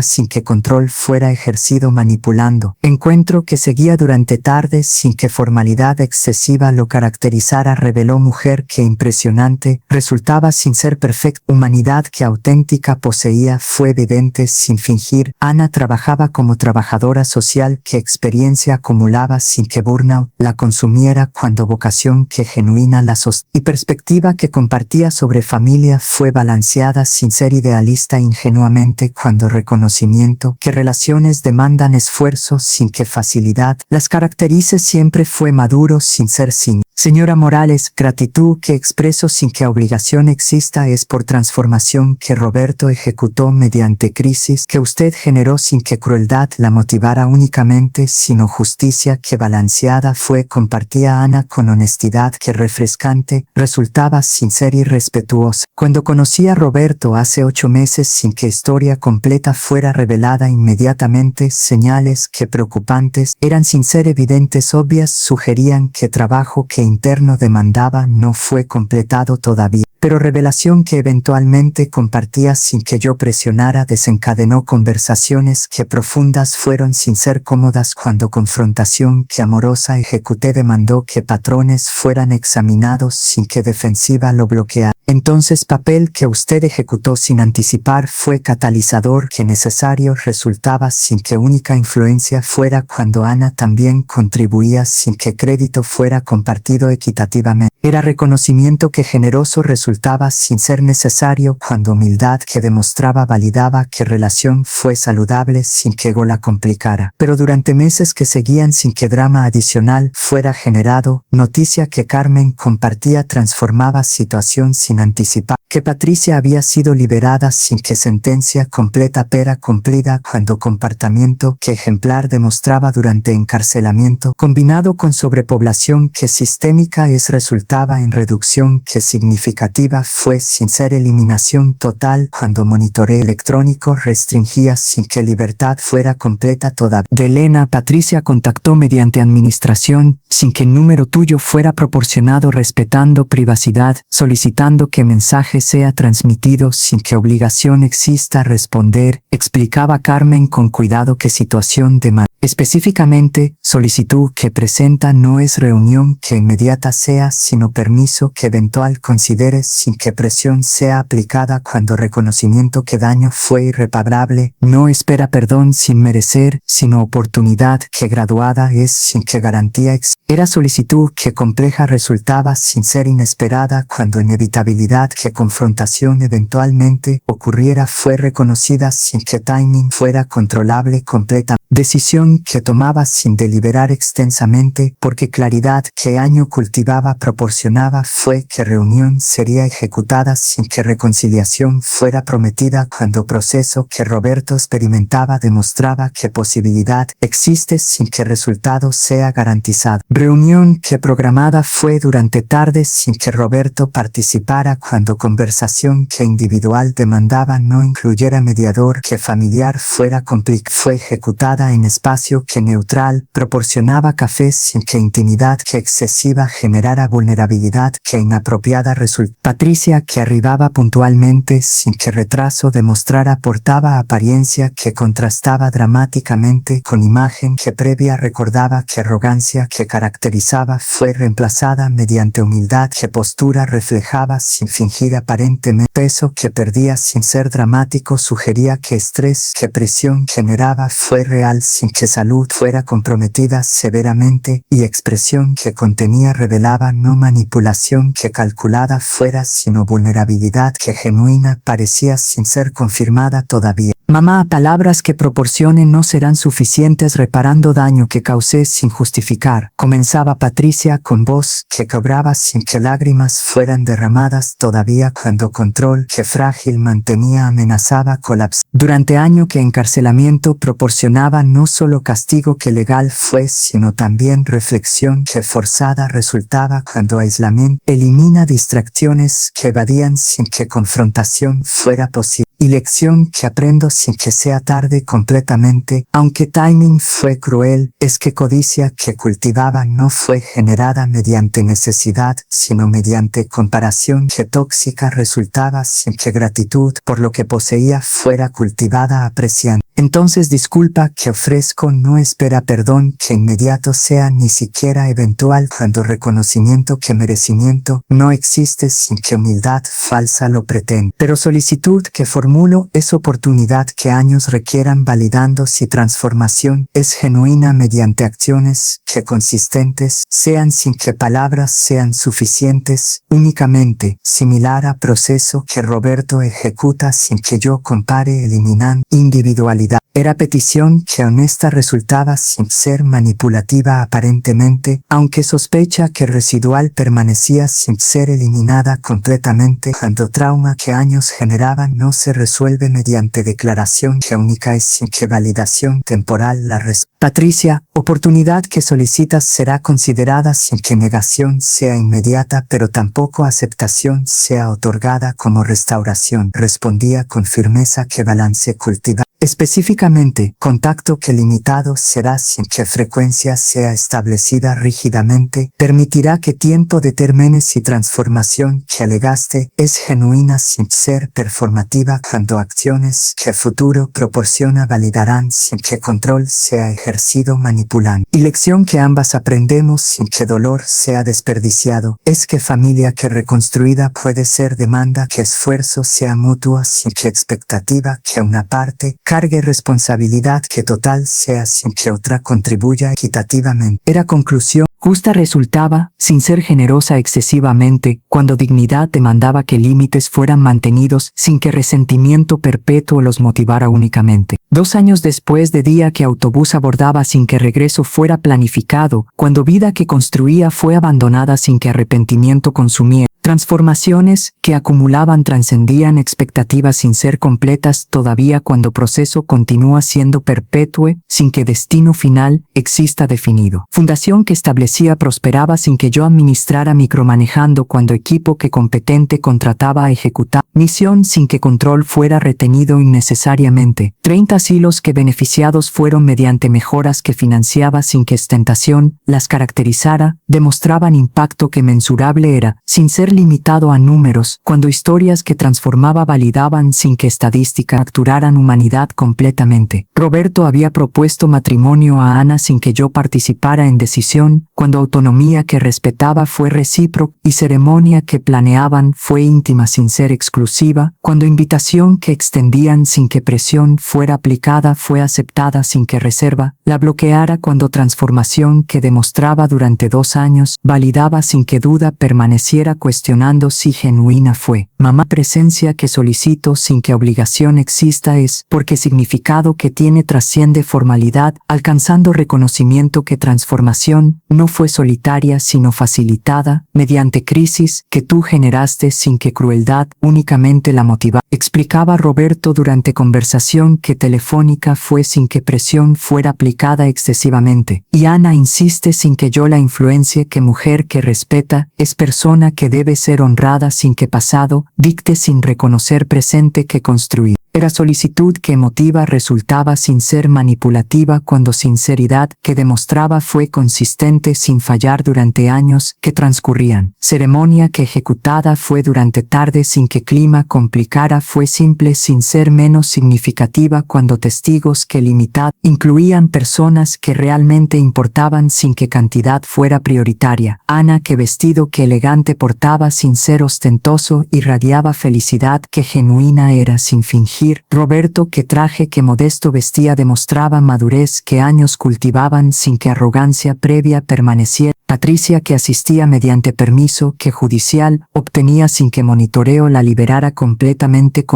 sin que control fuera ejercido manipulando. Encuentro que seguía durante tardes sin que formalidad excesiva lo caracterizara reveló mujer que impresionante resultaba sin ser perfecta. Humanidad que auténtica poseía fue evidente sin fingir. Ana trabajaba como trabajadora social que experiencia acumulaba sin que burnout la consumiera cuando vocación que genuina la y perspectiva que compartía sobre familia fue balanceada sin ser idealista ingenuamente cuando reconocimiento que relaciones demandan esfuerzo sin que facilidad las caracterice siempre fue maduro sin ser sin. Señora Morales, gratitud que expreso sin que obligación exista es por transformación que Roberto ejecutó mediante crisis que usted generó sin que crueldad la motivara únicamente sino justicia que balanceada fue compartía Ana con honestidad que refrescó refrescante, resultaba sincera y respetuosa. Cuando conocí a Roberto hace 8 meses sin que historia completa fuera revelada inmediatamente, señales que preocupantes eran sin ser evidentes obvias sugerían que trabajo que interno demandaba no fue completado todavía. Pero revelación que eventualmente compartía sin que yo presionara desencadenó conversaciones que profundas fueron sin ser cómodas cuando confrontación que amorosa ejecuté demandó que patrones fueran examinados sin que defensiva lo bloqueara. Entonces papel que usted ejecutó sin anticipar fue catalizador que necesario resultaba sin que única influencia fuera cuando Ana también contribuía sin que crédito fuera compartido equitativamente. Era reconocimiento que generoso resultaba sin ser necesario cuando humildad que demostraba validaba que relación fue saludable sin que ego la complicara. Pero durante meses que seguían sin que drama adicional fuera generado, noticia que Carmen compartía transformaba situación sin anticipar. Que Patricia había sido liberada sin que sentencia completa pera cumplida cuando comportamiento que ejemplar demostraba durante encarcelamiento, combinado con sobrepoblación que sistémica resultaba en reducción que significativa fue sin ser eliminación total cuando monitoreo electrónico restringía sin que libertad fuera completa toda. De Elena, Patricia contactó mediante administración sin que el número tuyo fuera proporcionado respetando privacidad, solicitando que mensaje sea transmitido sin que obligación exista responder, explicaba Carmen con cuidado que situación demanda. Específicamente, solicitud que presenta no es reunión que inmediata sea, sino permiso que eventual considere sin que presión sea aplicada cuando reconocimiento que daño fue irreparable, no espera perdón sin merecer, sino oportunidad que graduada es sin que garantía era solicitud que compleja resultaba sin ser inesperada cuando inevitabilidad que confrontación eventualmente ocurriera fue reconocida sin que timing fuera controlable completa. Decisión que tomaba sin deliberar extensamente porque claridad que año cultivaba proporcionaba fue que reunión sería ejecutada sin que reconciliación fuera prometida cuando proceso que Roberto experimentaba demostraba que posibilidad existe sin que resultado sea garantizado. Reunión que programada fue durante tardes sin que Roberto participara cuando conversación que individual demandaba no incluyera mediador que familiar fuera complicada fue ejecutada en espacio que neutral proporcionaba café sin que intimidad que excesiva generara vulnerabilidad que inapropiada resultó. Patricia que arribaba puntualmente sin que retraso demostrara portaba apariencia que contrastaba dramáticamente con imagen que previa recordaba que arrogancia que caracterizaba fue reemplazada mediante humildad que postura reflejaba sin fingir aparentemente peso que perdía sin ser dramático sugería que estrés que presión generaba fue real sin que salud fuera comprometida severamente y expresión que contenía revelaba no manipulación que calculada fuera sino vulnerabilidad que genuina parecía sin ser confirmada todavía. Mamá, palabras que proporcionen no serán suficientes reparando daño que causé sin justificar. Comenzaba Patricia con voz que cobraba sin que lágrimas fueran derramadas todavía cuando control que frágil mantenía amenazaba colapsar. Durante año que encarcelamiento proporcionaba no solo castigo que legal fue sino también reflexión que forzada resultaba cuando aislamiento elimina distracciones que evadían sin que confrontación fuera posible. Y lección que aprendo sin que sea tarde completamente, aunque timing fue cruel, es que codicia que cultivaba no fue generada mediante necesidad, sino mediante comparación que tóxica resultaba sin que gratitud por lo que poseía fuera cultivada apreciando. Entonces disculpa que ofrezco no espera perdón que inmediato sea ni siquiera eventual cuando reconocimiento que merecimiento no existe sin que humildad falsa lo pretende. Pero solicitud que formulo es oportunidad que años requieran validando si transformación es genuina mediante acciones que consistentes sean sin que palabras sean suficientes, únicamente similar a proceso que Roberto ejecuta sin que yo compare eliminando individualidad. sinceridad. Era petición que honesta resultaba sin ser manipulativa aparentemente, aunque sospecha que residual permanecía sin ser eliminada completamente cuando trauma que años generaban no se resuelve mediante declaración que única y sin que validación temporal la Patricia, oportunidad que solicitas será considerada sin que negación sea inmediata, pero tampoco aceptación sea otorgada como restauración. Respondía con firmeza que balance cultiva. Específicamente, contacto que limitado será sin que frecuencia sea establecida rígidamente, permitirá que tiempo determine si transformación que alegaste es genuina sin ser performativa cuando acciones que futuro proporciona validarán sin que control sea ejercido manipulando. Y lección que ambas aprendemos sin que dolor sea desperdiciado, es que familia que reconstruida puede ser demanda que esfuerzo sea mutuo sin que expectativa que una parte cargue responsabilidad que total sea sin que otra contribuya equitativamente. Era conclusión. Justa resultaba, sin ser generosa excesivamente, cuando dignidad demandaba que límites fueran mantenidos sin que resentimiento perpetuo los motivara únicamente. 2 años después de día que autobús abordaba sin que regreso fuera planificado, cuando vida que construía fue abandonada sin que arrepentimiento consumiera, transformaciones que acumulaban trascendían expectativas sin ser completas todavía cuando proceso continúa siendo perpetuo sin que destino final exista definido. Fundación que establecía prosperaba sin que yo administrara micromanejando cuando equipo que competente contrataba a ejecutar. Misión sin que control fuera retenido innecesariamente. 30 hilos que beneficiados fueron mediante mejoras que financiaba sin que ostentación las caracterizara, demostraban impacto que mensurable era, sin ser limitado a números, cuando historias que transformaba validaban sin que estadística capturaran humanidad completamente. Roberto había propuesto matrimonio a Ana sin que yo participara en decisión, cuando autonomía que respetaba fue recíproca y ceremonia que planeaban fue íntima sin ser exclusiva, cuando invitación que extendían sin que presión fuera aplicada fue aceptada sin que reserva la bloqueara, cuando transformación que demostraba durante 2 años validaba sin que duda permaneciera cuestionando si genuina fue. Mamá, presencia que solicito sin que obligación exista es porque significado que tiene trasciende formalidad, alcanzando reconocimiento que transformación no fue solitaria sino facilitada mediante crisis que tú generaste sin que crueldad únicamente la motiva. Explicaba Roberto durante conversación que telefónica fue sin que presión fuera aplicada excesivamente. Y Ana insiste sin que yo la influencie que mujer que respeta es persona que debe ser honrada sin que pasado dicte sin reconocer presente que construir. Era solicitud que emotiva resultaba sin ser manipulativa cuando sinceridad que demostraba fue consistente sin fallar durante años que transcurrían. Ceremonia que ejecutada fue durante tarde sin que clima complicara fue simple sin ser menos significativa cuando testigos que limitad incluían personas que realmente importaban sin que cantidad fuera prioritaria. Ana que vestido que elegante portaba sin ser ostentoso irradiaba felicidad que genuina era sin fingir. Roberto que traje que modesto vestía demostraba madurez que años cultivaban sin que arrogancia previa permaneciera. Patricia que asistía mediante permiso que judicial obtenía sin que monitoreo la liberara completamente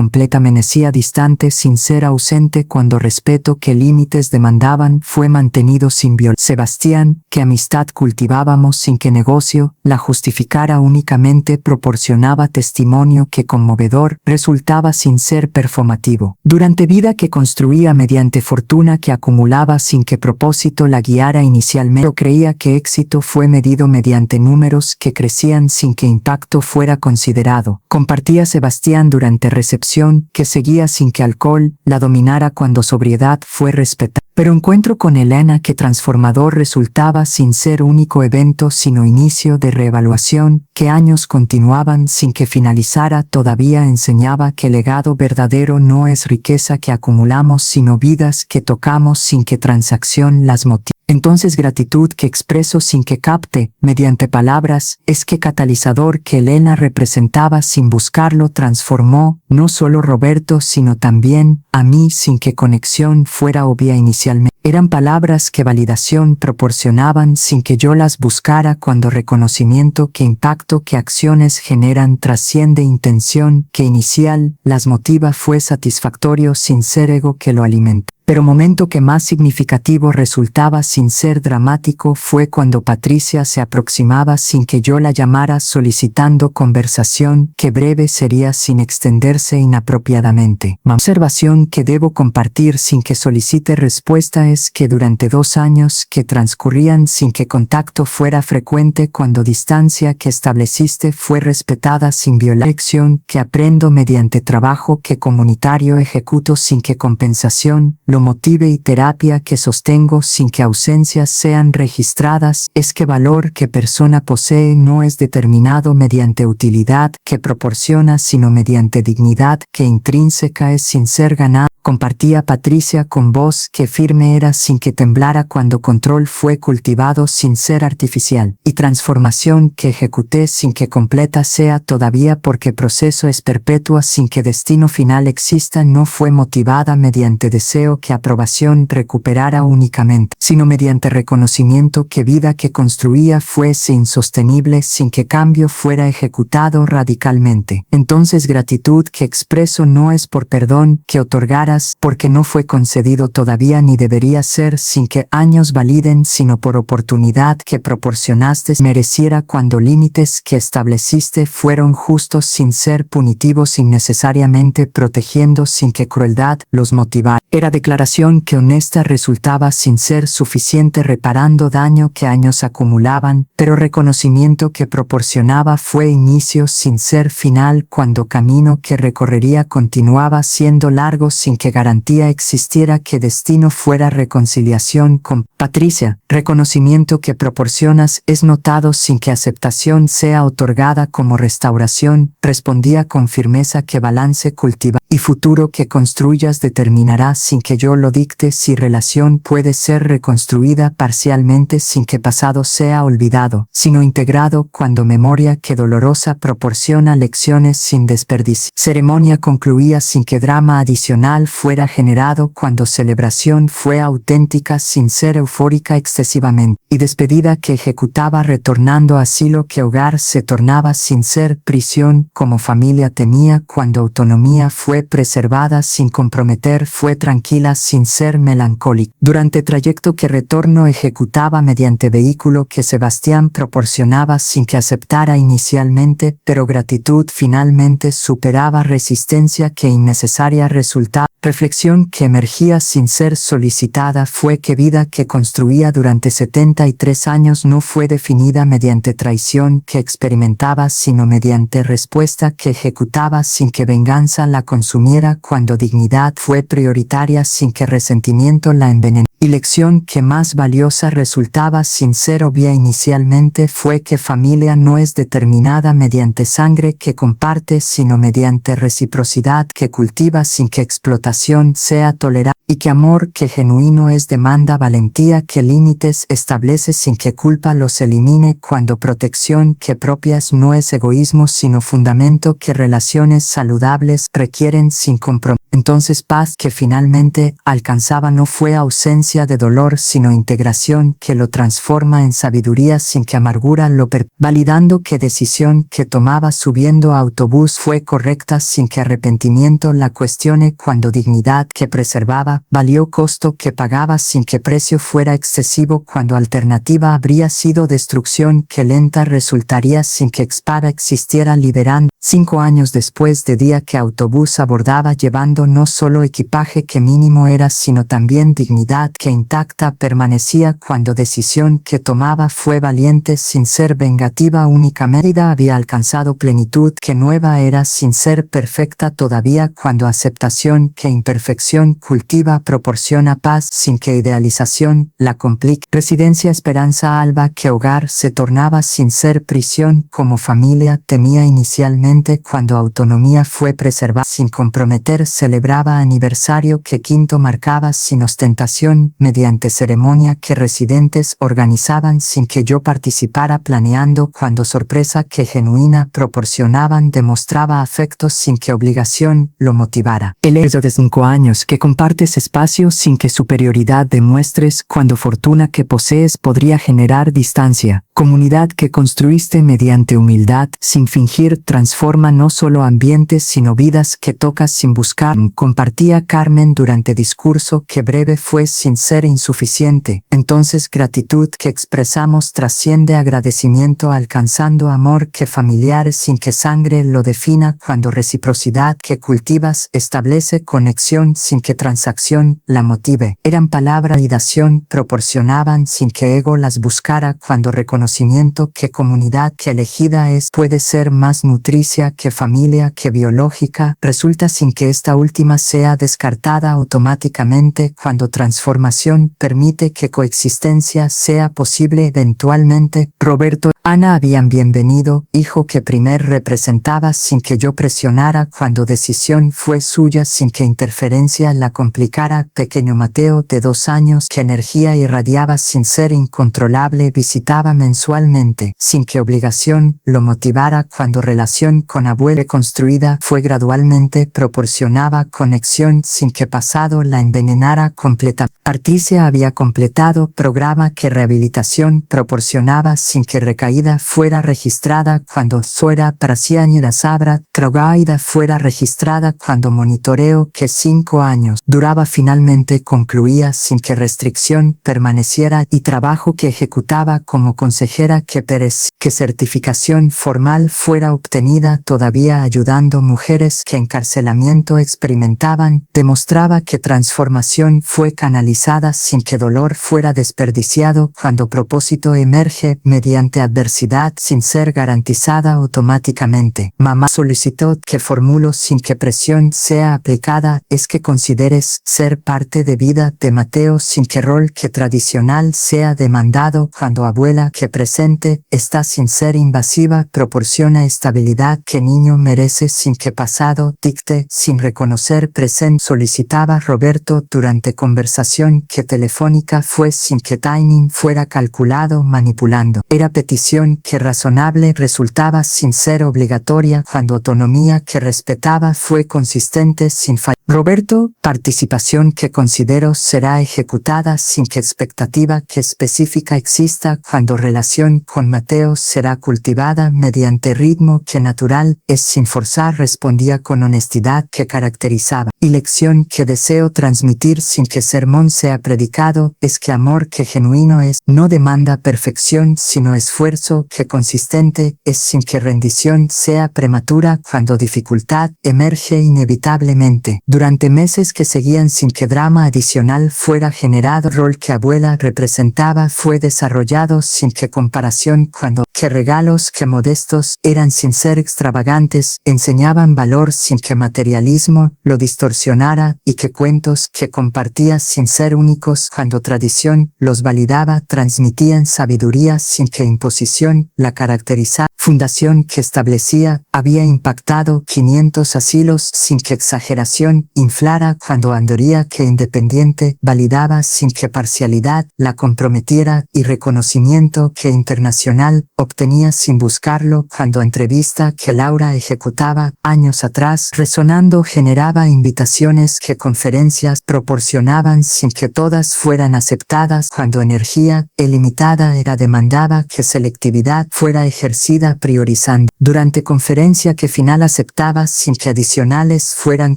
menecía distante sin ser ausente cuando respeto que límites demandaban fue mantenido sin violencia. Sebastián que amistad cultivábamos sin que negocio la justificara únicamente proporcionaba testimonio que conmovedor resultaba sin ser performativo. Durante vida que construía mediante fortuna que acumulaba sin que propósito la guiara inicialmente. Yo creía que éxito fue medido mediante números que crecían sin que impacto fuera considerado. Compartía Sebastián durante recepción que seguía sin que alcohol la dominara cuando sobriedad fue respetada. Pero encuentro con Elena que transformador resultaba sin ser único evento sino inicio de reevaluación que años continuaban sin que finalizara todavía enseñaba que legado verdadero no es riqueza que acumulamos sino vidas que tocamos sin que transacción las motive. Entonces gratitud que expreso sin que capte, mediante palabras, es que catalizador que Elena representaba sin buscarlo transformó, no solo Roberto sino también a mí sin que conexión fuera obvia inicialmente. Eran palabras que validación proporcionaban sin que yo las buscara cuando reconocimiento que impacto que acciones generan trasciende intención que inicial las motiva fue satisfactorio sin ser ego que lo alimenta. Pero momento que más significativo resultaba sin ser dramático fue cuando Patricia se aproximaba sin que yo la llamara solicitando conversación que breve sería sin extenderse inapropiadamente. La observación que debo compartir sin que solicite respuesta es que durante 2 años que transcurrían sin que contacto fuera frecuente cuando distancia que estableciste fue respetada sin violación que aprendo mediante trabajo que comunitario ejecuto sin que compensación lo motive y terapia que sostengo sin que ausencias sean registradas, es que valor que persona posee no es determinado mediante utilidad que proporciona sino mediante dignidad que intrínseca es sin ser ganada. Compartía Patricia con voz que firme era sin que temblara cuando control fue cultivado sin ser artificial, y transformación que ejecuté sin que completa sea todavía porque proceso es perpetua sin que destino final exista no fue motivada mediante deseo que aprobación recuperara únicamente, sino mediante reconocimiento que vida que construía fuese insostenible sin que cambio fuera ejecutado radicalmente. Entonces gratitud que expreso no es por perdón que otorgara porque no fue concedido todavía ni debería ser sin que años validen sino por oportunidad que proporcionaste mereciera cuando límites que estableciste fueron justos sin ser punitivos innecesariamente protegiendo sin que crueldad los motivara. Era declaración que honesta resultaba sin ser suficiente reparando daño que años acumulaban, pero reconocimiento que proporcionaba fue inicio sin ser final cuando camino que recorrería continuaba siendo largo sin que garantía existiera que destino fuera reconciliación con Patricia. Reconocimiento que proporcionas es notado sin que aceptación sea otorgada como restauración, respondía con firmeza que balance cultiva y futuro que construyas determinará sin que yo lo dicte si relación puede ser reconstruida parcialmente sin que pasado sea olvidado, sino integrado cuando memoria que dolorosa proporciona lecciones sin desperdicio. Ceremonia concluía sin que drama adicional fuera generado cuando celebración fue auténtica sin ser eufórica excesivamente, y despedida que ejecutaba retornando asilo que hogar se tornaba sin ser prisión como familia tenía cuando autonomía fue preservada sin comprometer fue tranquila sin ser melancólica. Durante trayecto que retorno ejecutaba mediante vehículo que Sebastián proporcionaba sin que aceptara inicialmente, pero gratitud finalmente superaba resistencia que innecesaria resultaba. Reflexión que emergía sin ser solicitada fue que vida que construía durante 73 años no fue definida mediante traición que experimentaba sino mediante respuesta que ejecutaba sin que venganza la consumiera cuando dignidad fue prioritaria sin que resentimiento la envenenara. Y lección que más valiosa resultaba sin ser obvia inicialmente fue que familia no es determinada mediante sangre que comparte sino mediante reciprocidad que cultiva sin que explotación sea tolerada y que amor que genuino es demanda valentía que límites establece sin que culpa los elimine cuando protección que propias no es egoísmo sino fundamento que relaciones saludables requieren sin compromiso. Entonces paz que finalmente alcanzaba no fue ausencia de dolor sino integración que lo transforma en sabiduría sin que amargura lo validando que decisión que tomaba subiendo a autobús fue correcta sin que arrepentimiento la cuestione cuando dignidad que preservaba valió costo que pagaba sin que precio fuera excesivo cuando alternativa habría sido destrucción que lenta resultaría sin que espada existiera liberando. 5 años después de día que autobús abordaba llevando no solo equipaje que mínimo era sino también dignidad que intacta permanecía cuando decisión que tomaba fue valiente sin ser vengativa únicamente había alcanzado plenitud que nueva era sin ser perfecta todavía cuando aceptación que imperfección cultiva proporciona paz sin que idealización la complique. Residencia esperanza alba que hogar se tornaba sin ser prisión como familia temía inicialmente cuando autonomía fue preservada sin comprometer celebraba aniversario que quinto marcaba sin ostentación mediante ceremonia que residentes organizaban sin que yo participara planeando cuando sorpresa que genuina proporcionaban demostraba afectos sin que obligación lo motivara. El hecho de 5 años que comparte cedes espacio sin que superioridad demuestres cuando fortuna que posees podría generar distancia. Comunidad que construiste mediante humildad, sin fingir, transforma no solo ambientes sino vidas que tocas sin buscar. Compartía Carmen durante discurso que breve fue sin ser insuficiente. Entonces gratitud que expresamos trasciende agradecimiento alcanzando amor que familiar sin que sangre lo defina cuando reciprocidad que cultivas establece conexión sin que transacción la motive. Eran palabra y validación proporcionaban sin que ego las buscara cuando reconocimiento que comunidad que elegida es puede ser más nutricia que familia que biológica resulta sin que esta última sea descartada automáticamente cuando transformación permite que coexistencia sea posible eventualmente. Roberto, Ana habían bienvenido, hijo que primer representaba sin que yo presionara cuando decisión fue suya sin que interferencia la complicara. Pequeño Mateo de 2 años que energía irradiaba sin ser incontrolable visitaba mensualmente sin que obligación lo motivara cuando relación con abuela construida fue gradualmente proporcionaba conexión sin que pasado la envenenara completa. Articia había completado programa que rehabilitación proporcionaba sin que recaída fuera registrada cuando fuera prasiañera sabra trogaida fuera registrada cuando monitoreo que 5 años duraba finalmente concluía sin que restricción permaneciera y trabajo que ejecutaba como consejera que certificación formal fuera obtenida todavía ayudando mujeres que encarcelamiento experimentaban demostraba que transformación fue canalizada sin que dolor fuera desperdiciado cuando propósito emerge mediante adversidad sin ser garantizada automáticamente. Mamá solicitó que formulo sin que presión sea aplicada es que consideres ser parte de vida de Mateo sin que rol que tradicional sea demandado cuando abuela que presente está sin ser invasiva proporciona estabilidad que niño merece sin que pasado dicte sin reconocer presente solicitaba Roberto durante conversación que telefónica fue sin que timing fuera calculado manipulando. Era petición que razonable resultaba sin ser obligatoria cuando autonomía que respetaba fue consistente sin fallar. Roberto, participación que considero será ejecutada sin que expectativa que específica exista cuando relación con Mateo será cultivada mediante ritmo que natural es sin forzar respondía con honestidad que caracterizaba. Y lección que deseo transmitir sin que sermón sea predicado es que amor que genuino es no demanda perfección sino esfuerzo que consistente es sin que rendición sea prematura cuando dificultad emerge inevitablemente. Durante meses que seguían sin que drama adicional fuera generado rol que abuela representaba fue desarrollado sin que comparación cuando que regalos que modestos eran sin ser extravagantes enseñaban valor sin que materialismo lo distorsionara y que cuentos que compartía sin ser únicos cuando tradición los validaba transmitían sabiduría sin que imposición la caracterizaba. Fundación que establecía había impactado 500 asilos sin que exageración inflara cuando andoría que independiente validaba sin que parcialidad la comprometiera y reconocimiento que internacional obtenía sin buscarlo cuando entrevista que Laura ejecutaba años atrás resonando generaba invitaciones que conferencias proporcionaban sin que todas fueran aceptadas cuando energía ilimitada era demandaba que selectividad fuera ejercida priorizando. Durante conferencia que final aceptaba sin que adicionales fueran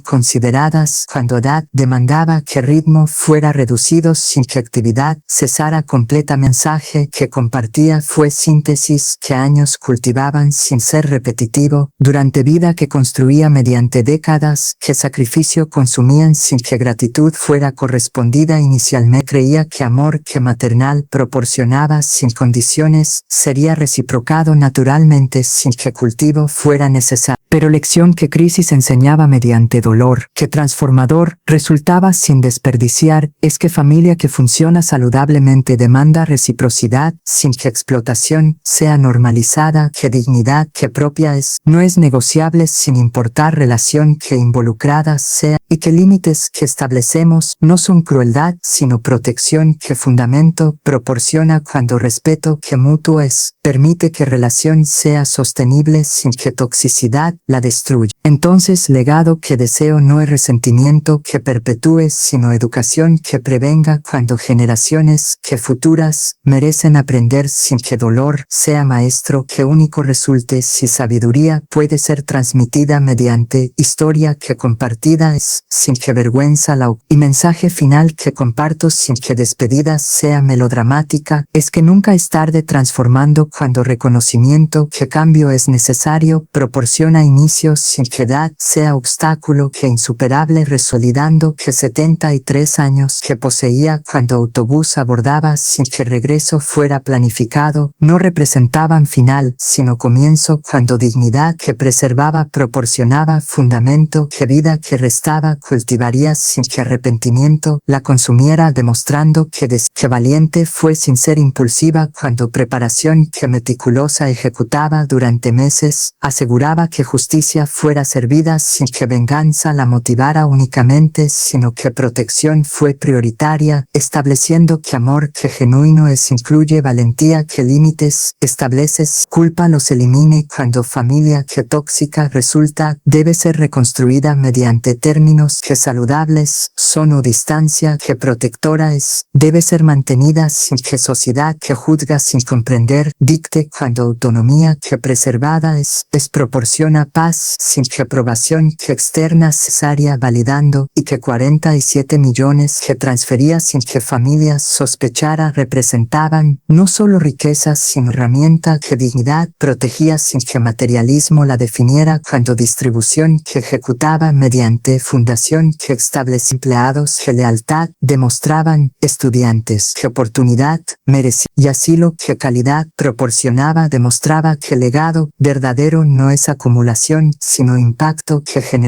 consideradas cuando edad demandaba que ritmo fuera reducido sin que actividad cesara completa mensaje que compartía fue síntesis que años cultivaban sin ser repetitivo durante vida que construía mediante décadas que sacrificio consumían sin que gratitud fuera correspondida inicialmente creía que amor que maternal proporcionaba sin condiciones sería reciprocado naturalmente sin que cultivo fuera necesario. Pero lección que crisis enseñaba mediante dolor, que transformador resultaba sin desperdiciar, es que familia que funciona saludablemente demanda reciprocidad sin que explotación sea normalizada, que dignidad que propia es, no es negociable sin importar relación que involucrada sea, y que límites que establecemos no son crueldad sino protección que fundamento proporciona cuando respeto que mutuo es, permite que relación sea sostenible sostenible sin que toxicidad la destruya. Entonces, legado que deseo no es resentimiento que perpetúe, sino educación que prevenga cuando generaciones que futuras merecen aprender sin que dolor sea maestro que único resulte si sabiduría puede ser transmitida mediante historia que compartida es sin que vergüenza y mensaje final que comparto sin que despedida sea melodramática es que nunca es tarde transformando cuando reconocimiento que cambio es necesario proporciona inicios sin que edad sea obstáculo que insuperable resolidando que 73 años que poseía cuando autobús abordaba sin que regreso fuera planificado no representaban final sino comienzo cuando dignidad que preservaba proporcionaba fundamento que vida que restaba cultivaría sin que arrepentimiento la consumiera demostrando que valiente fue sin ser impulsiva cuando preparación que meticulosa ejecutaba durante meses aseguraba que justicia fuera servida sin que venganza la motivara únicamente sino que protección fue prioritaria estableciendo que amor que genuino es incluye valentía que límites estableces culpa los elimine cuando familia que tóxica resulta debe ser reconstruida mediante términos que saludables son o distancia que protectora es debe ser mantenida sin que sociedad que juzga sin comprender dicte cuando autonomía que preservada es proporciona paz sin que aprobación que externa cesárea validando y que 47 millones que transfería sin que familias sospechara representaban no solo riquezas sino herramienta que dignidad protegía sin que materialismo la definiera cuando distribución que ejecutaba mediante fundación que establecía empleados que lealtad demostraban estudiantes que oportunidad merecía y asilo que calidad proporcionaba demostraba que legado verdadero no es acumulación sino impacto que generaciones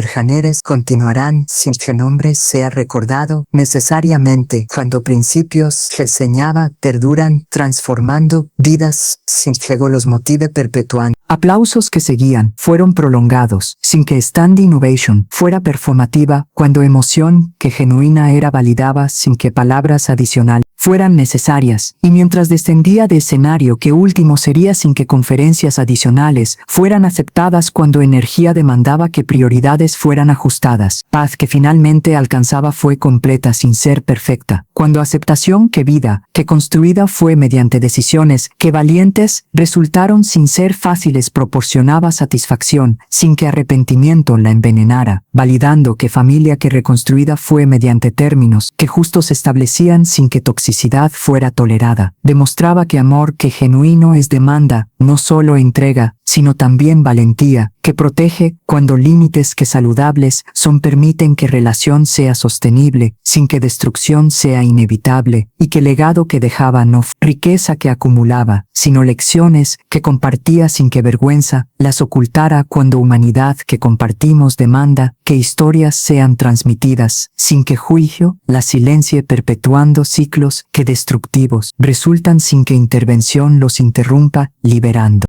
continuarán sin que nombre sea recordado necesariamente cuando principios que enseñaba perduran transformando vidas sin que ego los motive perpetuando. Aplausos que seguían fueron prolongados, sin que standing ovation fuera performativa, cuando emoción que genuina era validaba sin que palabras adicionales fueran necesarias, y mientras descendía de escenario que último sería sin que conferencias adicionales fueran aceptadas cuando energía demandaba que prioridades fueran ajustadas. Paz que finalmente alcanzaba fue completa sin ser perfecta, cuando aceptación que vida, que construida fue mediante decisiones que valientes resultaron sin ser fáciles proporcionaba satisfacción sin que arrepentimiento la envenenara, validando que familia que reconstruida fue mediante términos que justos establecían sin que toxicidad fuera tolerada. Demostraba que amor que genuino es demanda, no solo entrega, sino también valentía, que protege cuando límites que saludables son permiten que relación sea sostenible, sin que destrucción sea inevitable, y que legado que dejaba no riqueza que acumulaba, sino lecciones que compartía sin que vergüenza las ocultara cuando humanidad que compartimos demanda que historias sean transmitidas, sin que juicio la silencie perpetuando ciclos que destructivos resultan sin que intervención los interrumpa liberando.